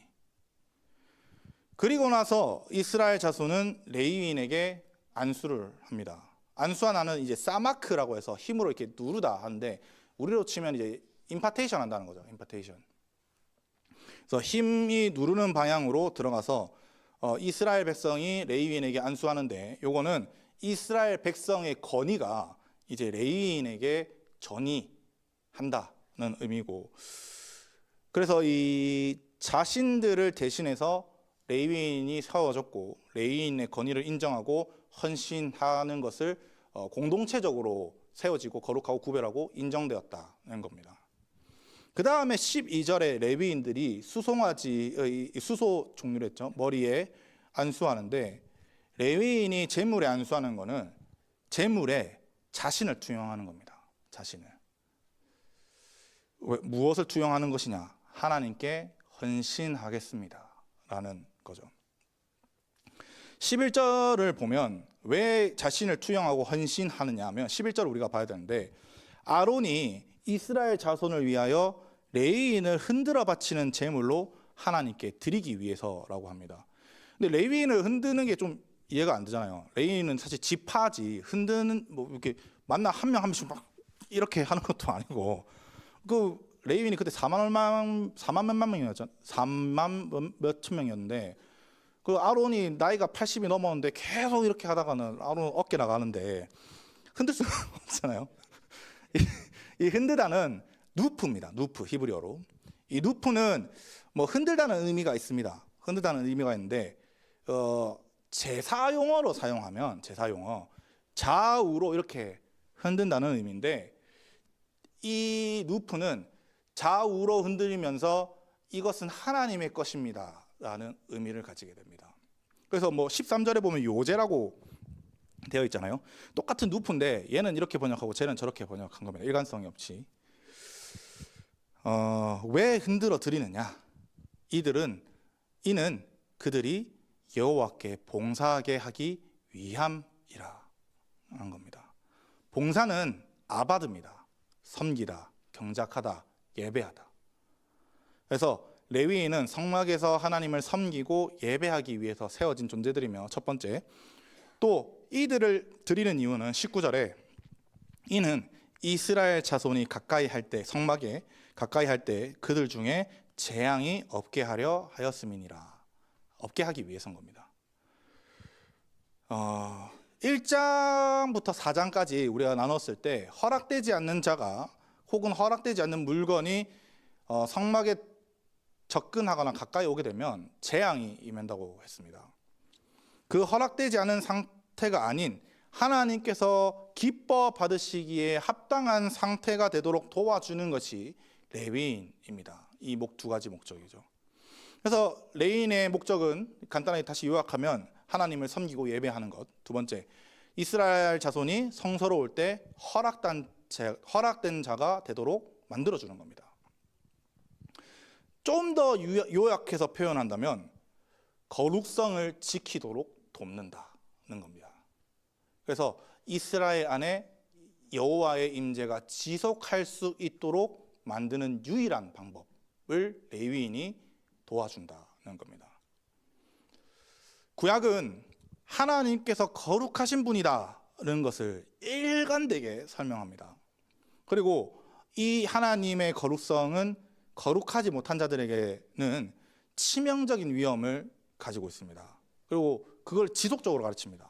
그리고 나서 이스라엘 자손은 레위인에게 안수를 합니다. 안수하나는 이제 사마크라고 해서 힘으로 이렇게 누르다 하는데, 우리로 치면 이제 임파테이션 한다는 거죠. 임파테이션. 그래서 힘이 누르는 방향으로 들어가서 이스라엘 백성이 레위인에게 안수하는데, 요거는 이스라엘 백성의 건의가 이제 레위인에게 전이한다는 의미고, 그래서 이 자신들을 대신해서 레위인이 세워졌고 레위인의 건의를 인정하고 헌신하는 것을 공동체적으로 세워지고 거룩하고 구별하고 인정되었다는 겁니다. 그 다음에 12절에 레위인들이 수송아지의 수소 종류를 했죠. 머리에 안수하는데, 레위인이 제물에 안수하는 것은 제물에 자신을 투영하는 겁니다. 자신을. 무엇을 투영하는 것이냐? 하나님께 헌신하겠습니다 라는 거죠. 11절을 보면 왜 자신을 투영하고 헌신하느냐 하면, 11절을 우리가 봐야 되는데, 아론이 이스라엘 자손을 위하여 레위인을 흔들어 바치는 제물로 하나님께 드리기 위해서라고 합니다. 근데 레위인을 흔드는 게 좀 이해가 안 되잖아요. 레위인은 사실 지파지, 흔드는 뭐 이렇게 만나 한 명 한 명씩 막 이렇게 하는 것도 아니고, 그 레위인이 그때 4만 몇만 명이었죠. 4만 몇천 명이었는데, 그 아론이 나이가 80이 넘었는데 계속 이렇게 하다가는 아론 어깨 나가는데 흔들 수가 없잖아요. 이 흔들다는 누프입니다. 누프, 히브리어로. 이 누프는 뭐 흔들다는 의미가 있습니다. 흔들다는 의미가 있는데, 제사 용어로 사용하면 제사 용어, 좌우로 이렇게 흔든다는 의미인데, 이 누프는 좌우로 흔들리면서 이것은 하나님의 것입니다 라는 의미를 가지게 됩니다. 그래서 뭐 13절에 보면 요제라고 되어 있잖아요. 똑같은 누프인데 얘는 이렇게 번역하고 쟤는 저렇게 번역한 겁니다. 일관성이 없이. 왜 흔들어 드리느냐? 이는 그들이 여호와께 봉사하게 하기 위함이라 하는 겁니다. 봉사는 아바드입니다. 섬기다, 경작하다, 예배하다. 그래서 레위인은 성막에서 하나님을 섬기고 예배하기 위해서 세워진 존재들이며, 첫 번째, 또 이들을 드리는 이유는 19절에 이는 이스라엘 자손이 가까이 할 때, 성막에 가까이 할 때 그들 중에 재앙이 없게 하려 하였음이니라. 없게 하기 위해서인 겁니다. 1장부터 4장까지 우리가 나눴을 때 허락되지 않는 자가 혹은 허락되지 않는 물건이 성막에 접근하거나 가까이 오게 되면 재앙이 임한다고 했습니다. 그 허락되지 않은 상태가 아닌 하나님께서 기뻐 받으시기에 합당한 상태가 되도록 도와주는 것이 레위인입니다. 이 두 가지 목적이죠. 그래서 레위인의 목적은 간단하게 다시 요약하면 하나님을 섬기고 예배하는 것. 두 번째, 이스라엘 자손이 성소로 올 때 허락된 자가 되도록 만들어주는 겁니다. 좀 더 요약해서 표현한다면 거룩성을 지키도록 돕는다는 겁니다. 그래서 이스라엘 안에 여호와의 임재가 지속할 수 있도록 만드는 유일한 방법을 레위인이 도와준다는 겁니다. 구약은 하나님께서 거룩하신 분이다는 것을 일관되게 설명합니다. 그리고 이 하나님의 거룩성은 거룩하지 못한 자들에게는 치명적인 위험을 가지고 있습니다. 그리고 그걸 지속적으로 가르칩니다.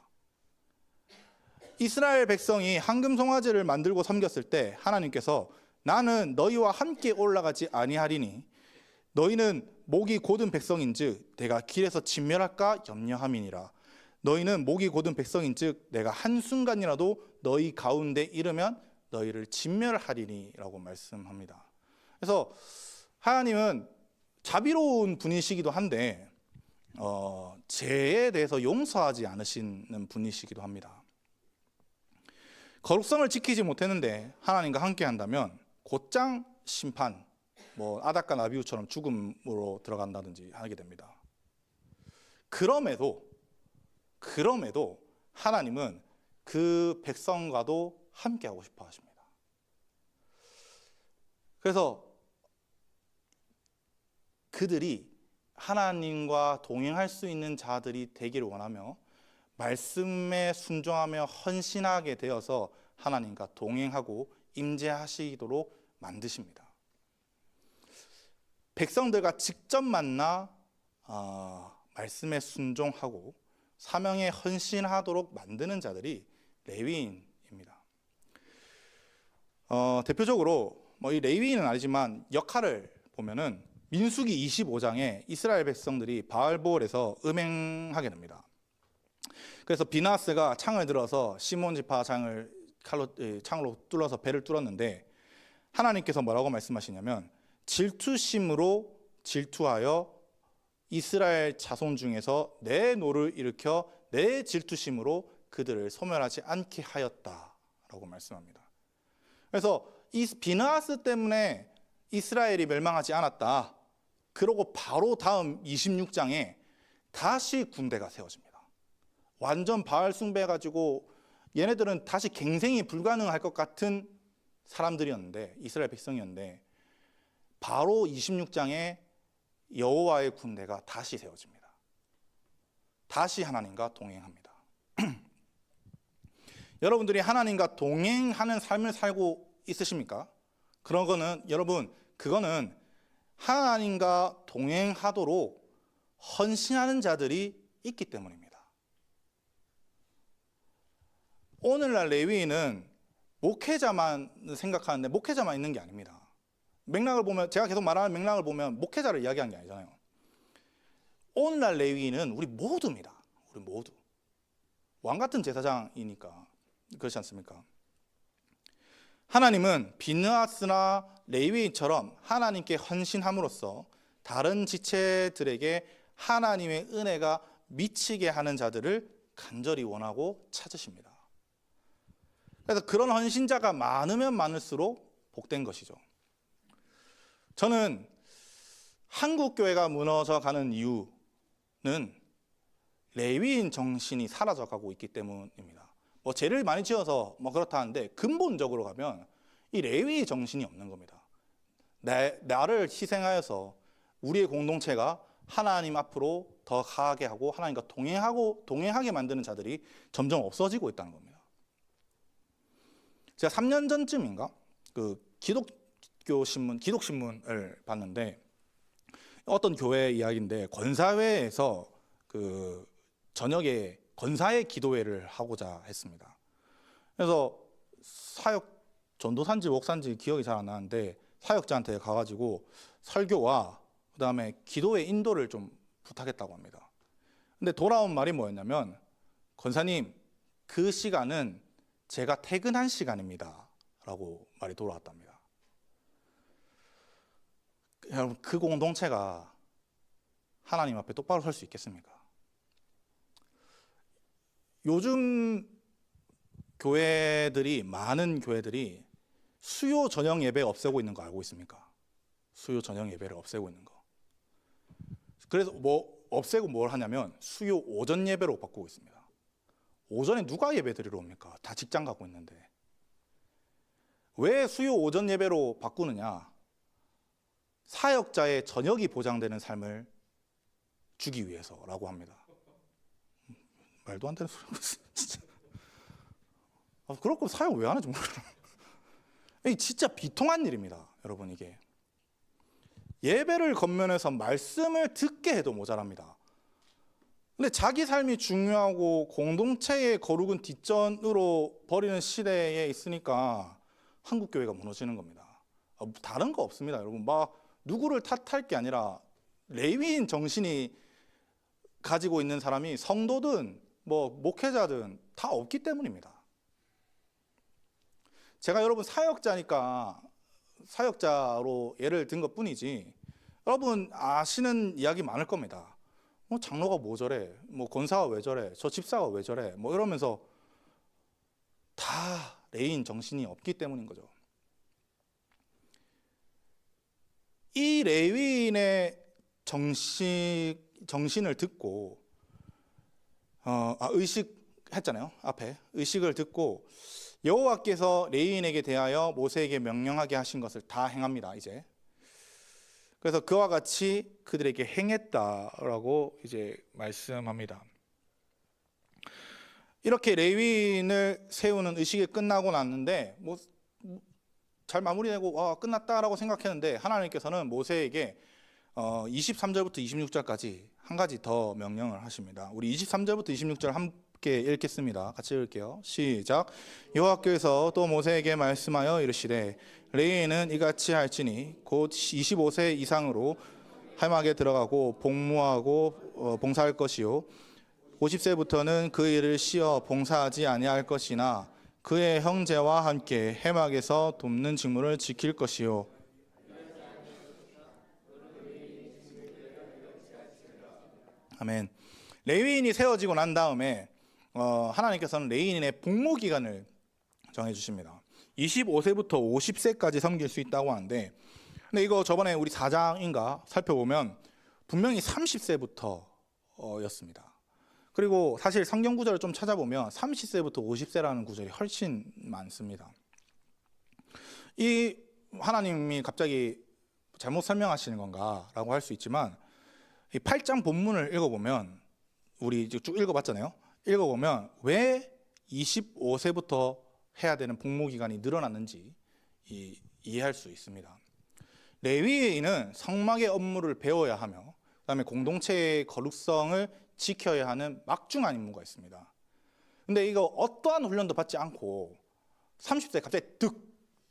이스라엘 백성이 황금 송아지를 만들고 섬겼을 때 하나님께서 나는 너희와 함께 올라가지 아니하리니 너희는 목이 곧은 백성인즉 내가 길에서 진멸할까 염려함이니라. 너희는 목이 곧은 백성인즉 내가 한순간이라도 너희 가운데 이르면 너희를 진멸하리니라고 말씀합니다. 그래서 하나님은 자비로운 분이시기도 한데 죄에 대해서 용서하지 않으시는 분이시기도 합니다. 거룩성을 지키지 못했는데 하나님과 함께 한다면 곧장 심판, 아닥과 나비우처럼 죽음으로 들어간다든지 하게 됩니다. 그럼에도 하나님은 그 백성과도 함께하고 싶어 하십니다. 그래서 그들이 하나님과 동행할 수 있는 자들이 되기를 원하며 말씀에 순종하며 헌신하게 되어서 하나님과 동행하고 임재하시도록 만드십니다. 백성들과 직접 만나 말씀에 순종하고 사명에 헌신하도록 만드는 자들이 레위인입니다. 대표적으로 이 레위인은 아니지만 역할을 보면은 민수기 25장에 이스라엘 백성들이 바알볼에서 음행하게 됩니다. 그래서 비나스가 창을 들어서 시몬 지파 창으로 뚫어서 배를 뚫었는데 하나님께서 뭐라고 말씀하시냐면 질투심으로 질투하여 이스라엘 자손 중에서 내 노를 일으켜 내 질투심으로 그들을 소멸하지 않게 하였다라고 말씀합니다. 그래서 이 비나스 때문에 이스라엘이 멸망하지 않았다. 그러고 바로 다음 26장에 다시 군대가 세워집니다. 완전 바알 숭배해가지고 얘네들은 다시 갱생이 불가능할 것 같은 사람들이었는데, 이스라엘 백성이었는데 바로 26장에 여호와의 군대가 다시 세워집니다. 다시 하나님과 동행합니다. 여러분들이 하나님과 동행하는 삶을 살고 있으십니까? 그거는 하나님과 동행하도록 헌신하는 자들이 있기 때문입니다. 오늘날 레위인은 목회자만 생각하는데 목회자만 있는 게 아닙니다. 맥락을 보면, 제가 계속 말하는 맥락을 보면 목회자를 이야기한 게 아니잖아요. 오늘날 레위인은 우리 모두입니다. 우리 모두. 왕 같은 제사장이니까 그렇지 않습니까? 하나님은 비느하스나 레위인처럼 하나님께 헌신함으로써 다른 지체들에게 하나님의 은혜가 미치게 하는 자들을 간절히 원하고 찾으십니다. 그래서 그런 헌신자가 많으면 많을수록 복된 것이죠. 저는 한국 교회가 무너져가는 이유는 레위인 정신이 사라져가고 있기 때문입니다. 죄를 많이 지어서 그렇다는데 근본적으로 가면 이 레위 정신이 없는 겁니다. 나를 희생하여서 우리의 공동체가 하나님 앞으로 더 가게 하고 하나님과 동행하게 만드는 자들이 점점 없어지고 있다는 겁니다. 제가 3년 전쯤인가 기독신문을 봤는데 어떤 교회 이야기인데 권사회에서 저녁에 권사의 기도회를 하고자 했습니다. 그래서 사역 전도사인지 목사인지 기억이 잘 안 나는데 사역자한테 가가지고 설교와 그다음에 기도의 인도를 좀 부탁했다고 합니다. 근데 돌아온 말이 뭐였냐면, 권사님, 그 시간은 제가 퇴근한 시간입니다 라고 말이 돌아왔답니다. 여러분, 그 공동체가 하나님 앞에 똑바로 설 수 있겠습니까? 요즘 많은 교회들이 수요 저녁 예배 없애고 있는 거 알고 있습니까? 수요 저녁 예배를 없애고 있는 거. 그래서 없애고 뭘 하냐면 수요 오전 예배로 바꾸고 있습니다. 오전에 누가 예배 드리러 옵니까? 다 직장 가고 있는데. 왜 수요 오전 예배로 바꾸느냐? 사역자의 저녁이 보장되는 삶을 주기 위해서라고 합니다. 말도 안 되는 소리하고 있어, 진짜. 그럴 거면 사역 왜 안 하지 모르겠어요. 이게 진짜 비통한 일입니다, 여러분. 이게 예배를 겉면해서 말씀을 듣게 해도 모자랍니다. 근데 자기 삶이 중요하고 공동체의 거룩은 뒷전으로 버리는 시대에 있으니까 한국 교회가 무너지는 겁니다. 다른 거 없습니다, 여러분. 누구를 탓할 게 아니라 레위인 정신이 가지고 있는 사람이 성도든 뭐 목회자든 다 없기 때문입니다. 제가 여러분 사역자니까 사역자로 예를 든 것뿐이지 여러분 아시는 이야기 많을 겁니다. 뭐 장로가 뭐 저래, 뭐 권사가 왜 저래, 저 집사가 왜 저래, 뭐 이러면서 다 레위인 정신이 없기 때문인 거죠. 이 레위인의 정신을 듣고 의식했잖아요. 앞에 의식을 듣고 여호와께서 레위인에게 대하여 모세에게 명령하게 하신 것을 다 행합니다. 이제 그래서 그와 같이 그들에게 행했다라고 이제 말씀합니다. 이렇게 레위인을 세우는 의식이 끝나고 났는데 뭐 잘 마무리되고 끝났다라고 생각했는데 하나님께서는 모세에게 23절부터 26절까지 한 가지 더 명령을 하십니다. 우리 23절부터 26절 함께 읽겠습니다. 같이 읽을게요. 시작. 여호와께서 또 모세에게 말씀하여 이르시되 레위인은 이같이 할지니 곧 25세 이상으로 할막에 들어가고 복무하고 봉사할 것이요 50세부터는 그 일을 쉬어 봉사하지 아니할 것이나 그의 형제와 함께 해막에서 돕는 직무를 지킬 것이요. 아멘. 레위인이 세워지고 난 다음에 하나님께서는 레위인의 복무 기간을 정해 주십니다. 25세부터 50세까지 섬길 수 있다고 하는데 근데 이거 저번에 우리 4장인가 살펴보면 분명히 30세부터였습니다. 그리고 사실 성경 구절을 좀 찾아보면 30세부터 50세라는 구절이 훨씬 많습니다. 이 하나님이 갑자기 잘못 설명하시는 건가라고 할 수 있지만 이 8장 본문을 읽어보면 우리 쭉 읽어봤잖아요. 읽어보면 왜 25세부터 해야 되는 복무기간이 늘어났는지 이해할 수 있습니다. 레위인은 성막의 업무를 배워야 하며 그다음에 공동체의 거룩성을 지켜야 하는 막중한 임무가 있습니다. 근데 이거 어떠한 훈련도 받지 않고 30세 갑자기 득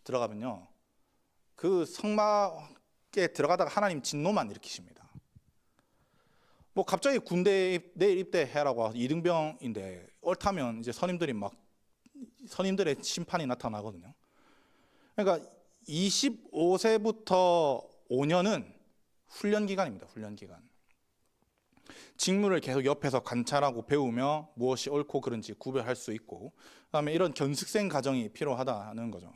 들어가면요 그 성막에 들어가다가 하나님 진노만 일으키십니다. 뭐 갑자기 군대에 내일 입대해라고 이등병인데 옳다면 이제 선임들의 심판이 나타나거든요. 그러니까 25세부터 5년은 훈련 기간입니다. 훈련 기간. 직무를 계속 옆에서 관찰하고 배우며 무엇이 옳고 그른지 구별할 수 있고 그다음에 이런 견습생 과정이 필요하다는 거죠.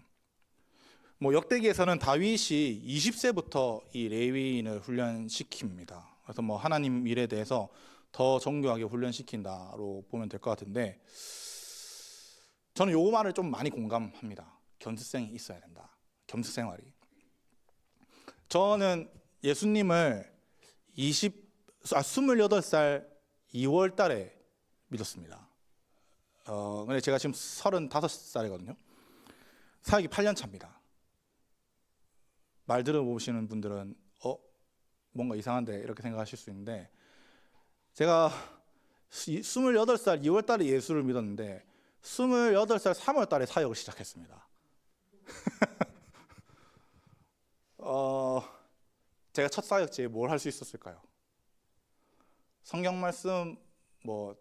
뭐 역대기에서는 다윗이 20세부터 이 레위인을 훈련시킵니다. 그래서 뭐 하나님 일에 대해서 더 정교하게 훈련시킨다로 보면 될 것 같은데 저는 요 말을 좀 많이 공감합니다. 견습생이 있어야 된다. 겸습생활이. 저는 예수님을 28살 2월 달에 믿었습니다. 근데 제가 지금 35살이거든요. 사역이 8년 차입니다. 말 들어보시는 분들은 뭔가 이상한데 이렇게 생각하실 수 있는데 제가 28살 2월 달에 예수를 믿었는데 28살 3월 달에 사역을 시작했습니다. 제가 첫 사역지에 뭘 할 수 있었을까요? 성경 말씀 뭐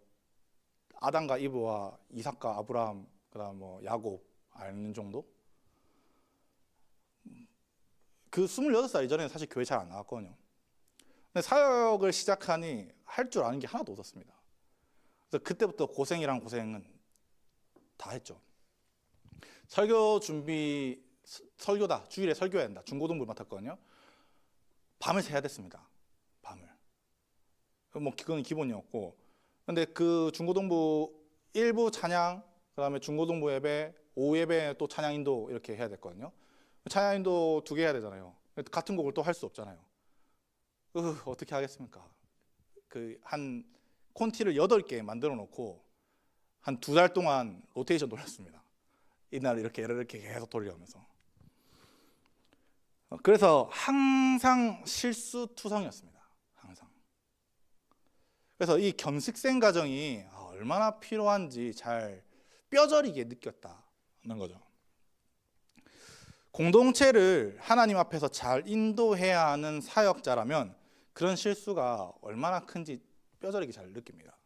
아담과 이브와 이삭과 아브라함 그다음 뭐 야곱 아는 정도? 그 28살 이전에는 사실 교회 잘 안 나갔거든요. 근데 사역을 시작하니 할 줄 아는 게 하나도 없었습니다. 그래서 그때부터 고생이란 고생은 다 했죠. 설교 준비, 설교다, 주일에 설교해야 된다. 중고등부를 맡았거든요. 밤을 새야 됐습니다. 밤을. 뭐 그건 기본이었고, 근데 그 중고등부 일부 찬양, 그다음에 중고등부 예배, 오후 예배 또 찬양 인도 이렇게 해야 됐거든요. 찬양 인도 2개 해야 되잖아요. 같은 곡을 또 할 수 없잖아요. 어떻게 하겠습니까? 한 콘티를 8개 만들어 놓고 한 2달 동안 로테이션 돌렸습니다. 이날 이렇게 계속 돌려가면서. 그래서 항상 실수투성이었습니다. 항상. 그래서 이 겸식생 과정이 얼마나 필요한지 잘 뼈저리게 느꼈다는 거죠. 공동체를 하나님 앞에서 잘 인도해야 하는 사역자라면 그런 실수가 얼마나 큰지 뼈저리게 잘 느낍니다.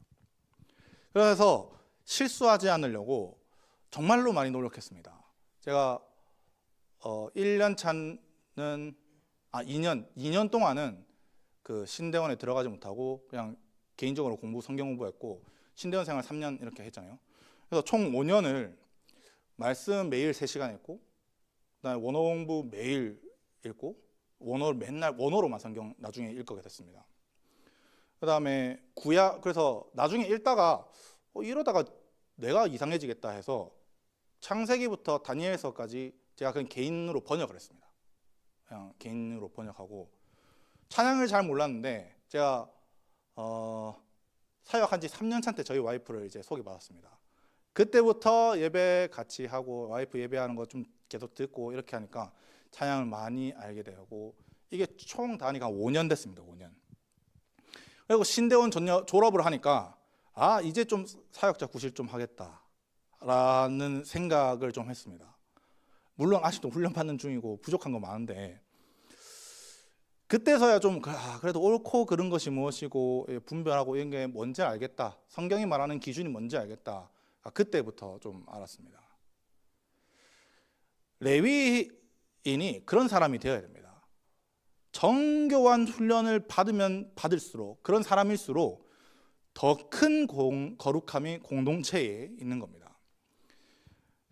그래서 실수하지 않으려고 정말로 많이 노력했습니다. 제가 1년 차는 2년 동안은 그 신대원에 들어가지 못하고 그냥 개인적으로 성경 공부했고 신대원 생활 3년 이렇게 했잖아요. 그래서 총 5년을 말씀 매일 3시간 읽고 그다음에 원어 공부 매일 읽고 맨날 원어로만 성경 나중에 읽게 됐습니다. 그다음에 그래서 나중에 읽다가 이러다가 내가 이상해지겠다 해서 창세기부터 다니엘서까지 제가 그냥 개인으로 번역을 했습니다. 그냥 개인으로 번역하고 찬양을 잘 몰랐는데 제가 사역한 지 3년 차 때 저희 와이프를 이제 소개받았습니다. 그때부터 예배 같이 하고 와이프 예배하는 거 좀 계속 듣고 이렇게 하니까 찬양을 많이 알게 되고 이게 총 다 하니까 5년 됐습니다. 5년. 그리고 신대원 졸업을 하니까 이제 좀 사역자 구실 좀 하겠다라는 생각을 좀 했습니다. 물론 아직도 훈련 받는 중이고 부족한 거 많은데 그때서야 좀 그래도 옳고 그른 것이 무엇이고 분별하고 이런 게 뭔지 알겠다. 성경이 말하는 기준이 뭔지 알겠다. 그때부터 좀 알았습니다. 레위인이 그런 사람이 되어야 됩니다. 정교한 훈련을 받으면 받을수록 그런 사람일수록 더 큰 거룩함이 공동체에 있는 겁니다.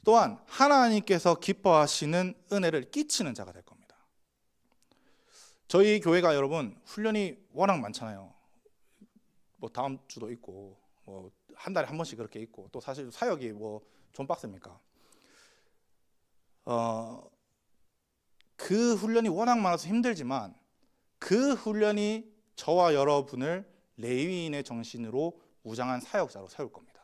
또한 하나님께서 기뻐하시는 은혜를 끼치는 자가 될 겁니다. 저희 교회가 여러분 훈련이 워낙 많잖아요. 뭐 다음 주도 있고 뭐 한 달에 한 번씩 그렇게 있고 또 사실 사역이 뭐 좀 빡셉니까? 그 훈련이 워낙 많아서 힘들지만 그 훈련이 저와 여러분을 레위인의 정신으로 무장한 사역자로 세울 겁니다.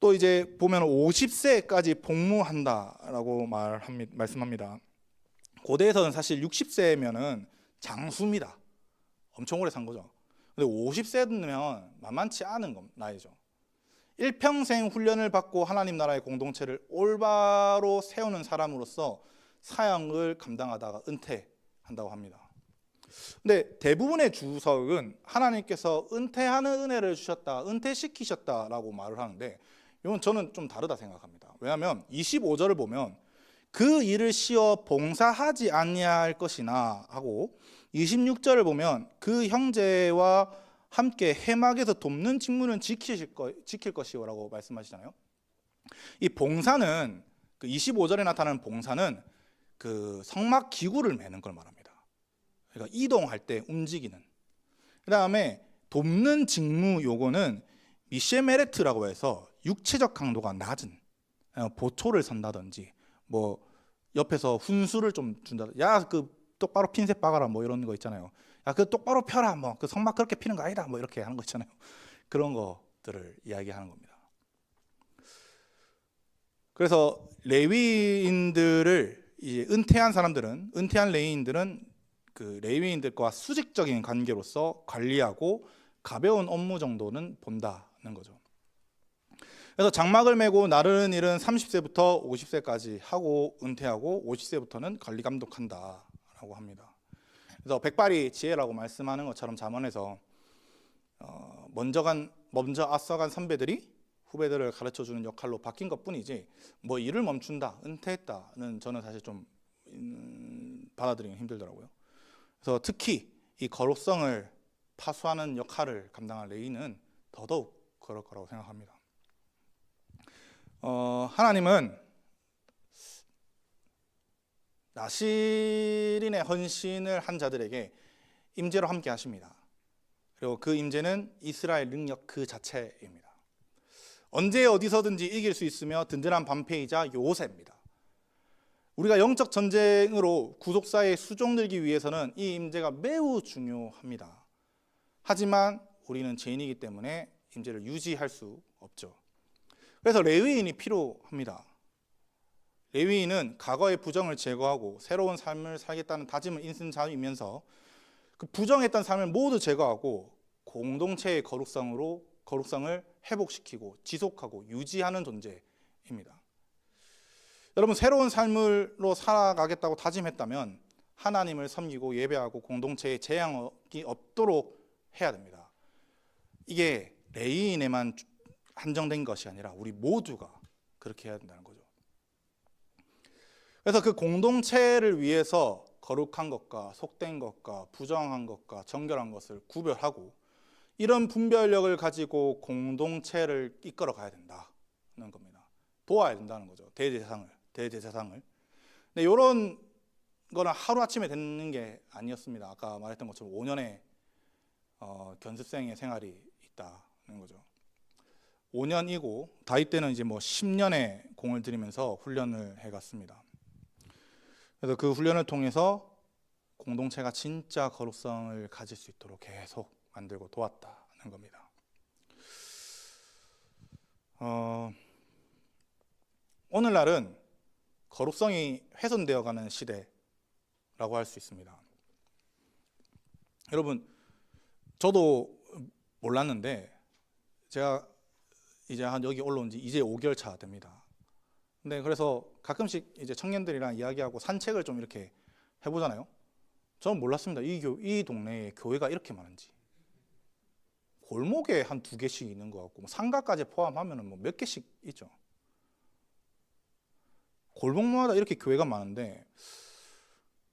또 이제 보면 50세까지 복무한다라고 말씀합니다. 고대에서는 사실 60세면은 장수입니다. 엄청 오래 산 거죠. 근데 50세면 만만치 않은 나이죠. 일평생 훈련을 받고 하나님 나라의 공동체를 올바로 세우는 사람으로서 사역을 감당하다가 은퇴한다고 합니다. 근데 대부분의 주석은 하나님께서 은퇴하는 은혜를 주셨다, 은퇴시키셨다라고 말을 하는데 이건 저는 좀 다르다 생각합니다. 왜냐하면 25절을 보면 그 일을 시어 봉사하지 아니할 것이나 하고 26절을 보면 그 형제와 함께 해막에서 돕는 직무는 지킬 것이오라고 말씀하시잖아요. 이 봉사는 그 25절에 나타나는 봉사는 그 성막 기구를 매는 걸 말합니다. 그러니까 이동할 때 움직이는. 그 다음에 돕는 직무 요거는 미셰메레트라고 해서 육체적 강도가 낮은 보초를 선다든지 뭐 옆에서 훈수를 좀 준다. 야, 그 똑바로 핀셋 박아라 뭐 이런 거 있잖아요. 야, 그 똑바로 펴라 뭐 그 성막 그렇게 피는 거 아니다 뭐 이렇게 하는 거 있잖아요. 그런 것들을 이야기하는 겁니다. 그래서 레위인들을 이제 은퇴한 레위인들은 그 레위인들과 수직적인 관계로서 관리하고 가벼운 업무 정도는 본다는 거죠. 그래서 장막을 메고 나르는 일은 30세부터 50세까지 하고 은퇴하고 50세부터는 관리 감독한다라고 합니다. 그래서 백발이 지혜라고 말씀하는 것처럼 잠언에서 먼저 앞서간 선배들이 후배들을 가르쳐주는 역할로 바뀐 것뿐이지 뭐 일을 멈춘다, 은퇴했다는 저는 사실 좀 받아들이기 힘들더라고요. 그래서 특히 이 거룩성을 파수하는 역할을 감당한 레위는 더더욱 그럴 거라고 생각합니다. 하나님은 나실인의 헌신을 한 자들에게 임재로 함께 하십니다. 그리고 그 임재는 이스라엘 능력 그 자체입니다. 언제 어디서든지 이길 수 있으며 든든한 방패이자 요새입니다. 우리가 영적 전쟁으로 구속사의 수종들기 위해서는 이 임재가 매우 중요합니다. 하지만 우리는 죄인이기 때문에 임재를 유지할 수 없죠. 그래서 레위인이 필요합니다. 레위인은 과거의 부정을 제거하고 새로운 삶을 살겠다는 다짐을 인쓴 자이면서 그 부정했던 삶을 모두 제거하고 공동체의 거룩성을 회복시키고 지속하고 유지하는 존재입니다. 여러분, 새로운 삶으로 살아가겠다고 다짐했다면 하나님을 섬기고 예배하고 공동체에 재앙이 없도록 해야 됩니다. 이게 레위인에만 한정된 것이 아니라 우리 모두가 그렇게 해야 된다는 거죠. 그래서 그 공동체를 위해서 거룩한 것과 속된 것과 부정한 것과 정결한 것을 구별하고 이런 분별력을 가지고 공동체를 이끌어 가야 된다는 겁니다. 도와야 된다는 거죠. 대제사장을. 근데 이런 거는 하루아침에 되는 게 아니었습니다. 아까 말했던 것처럼 5년의 견습생의 생활이 있다는 거죠. 5년이고 다윗 때는 이제 뭐 10년의 공을 들이면서 훈련을 해갔습니다. 그래서 그 훈련을 통해서 공동체가 진짜 거룩성을 가질 수 있도록 계속 만들고 도왔다는 겁니다. 오늘날은 거룩성이 훼손되어가는 시대라고 할 수 있습니다. 여러분, 저도 몰랐는데 제가 이제 한 여기 올라온 지 이제 5개월 차 됩니다. 근데 그래서 가끔씩 이제 청년들이랑 이야기하고 산책을 좀 이렇게 해보잖아요. 저는 몰랐습니다. 이 동네에 교회가 이렇게 많은지. 골목에 한 2개씩 있는 것 같고 상가까지 포함하면 뭐 몇 개씩 있죠. 골목마다 이렇게 교회가 많은데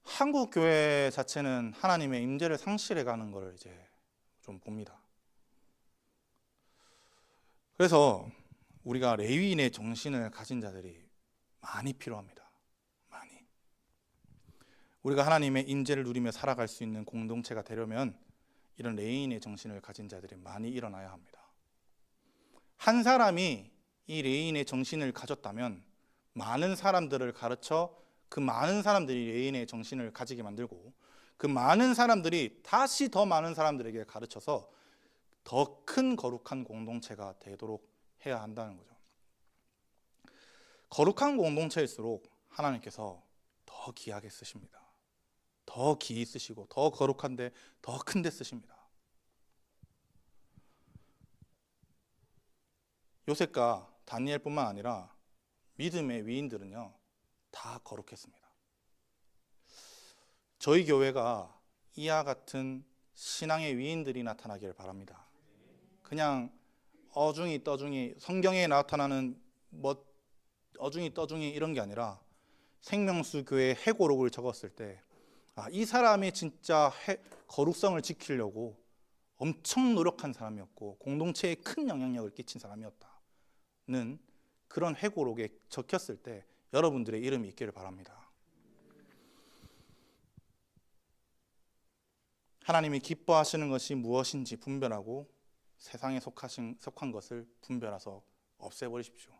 한국 교회 자체는 하나님의 임재를 상실해가는 걸 이제 좀 봅니다. 그래서 우리가 레위인의 정신을 가진 자들이 많이 필요합니다. 많이. 우리가 하나님의 임재를 누리며 살아갈 수 있는 공동체가 되려면 이런 레위인의 정신을 가진 자들이 많이 일어나야 합니다. 한 사람이 이 레위인의 정신을 가졌다면 많은 사람들을 가르쳐 그 많은 사람들이 레위인의 정신을 가지게 만들고 그 많은 사람들이 다시 더 많은 사람들에게 가르쳐서 더 큰 거룩한 공동체가 되도록 해야 한다는 거죠. 거룩한 공동체일수록 하나님께서 더 귀하게 쓰십니다. 더 귀히 쓰시고 더 거룩한데 더 큰데 쓰십니다. 요셉과 다니엘뿐만 아니라 믿음의 위인들은요 다 거룩했습니다. 저희 교회가 이와 같은 신앙의 위인들이 나타나길 바랍니다. 그냥 어중이 떠중이 성경에 나타나는 뭐 어중이 떠중이 이런 게 아니라 생명수 교회 해고록을 적었을 때 이 사람이 진짜 거룩성을 지키려고 엄청 노력한 사람이었고 공동체에 큰 영향력을 끼친 사람이었다는 그런 해고록에 적혔을 때 여러분들의 이름이 있기를 바랍니다. 하나님이 기뻐하시는 것이 무엇인지 분별하고 세상에 속한 것을 분별해서 없애버리십시오.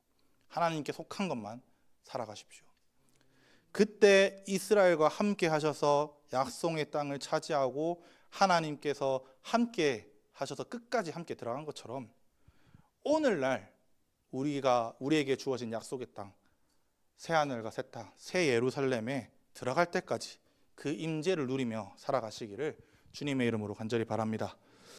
하나님께 속한 것만 살아가십시오. 그때 이스라엘과 함께 하셔서 약속의 땅을 차지하고 하나님께서 함께 하셔서 끝까지 함께 들어간 것처럼 오늘날 우리에게 주어진 약속의 땅, 새하늘과 새 땅, 새 예루살렘에 들어갈 때까지 그 임재를 누리며 살아가시기를 주님의 이름으로 간절히 바랍니다.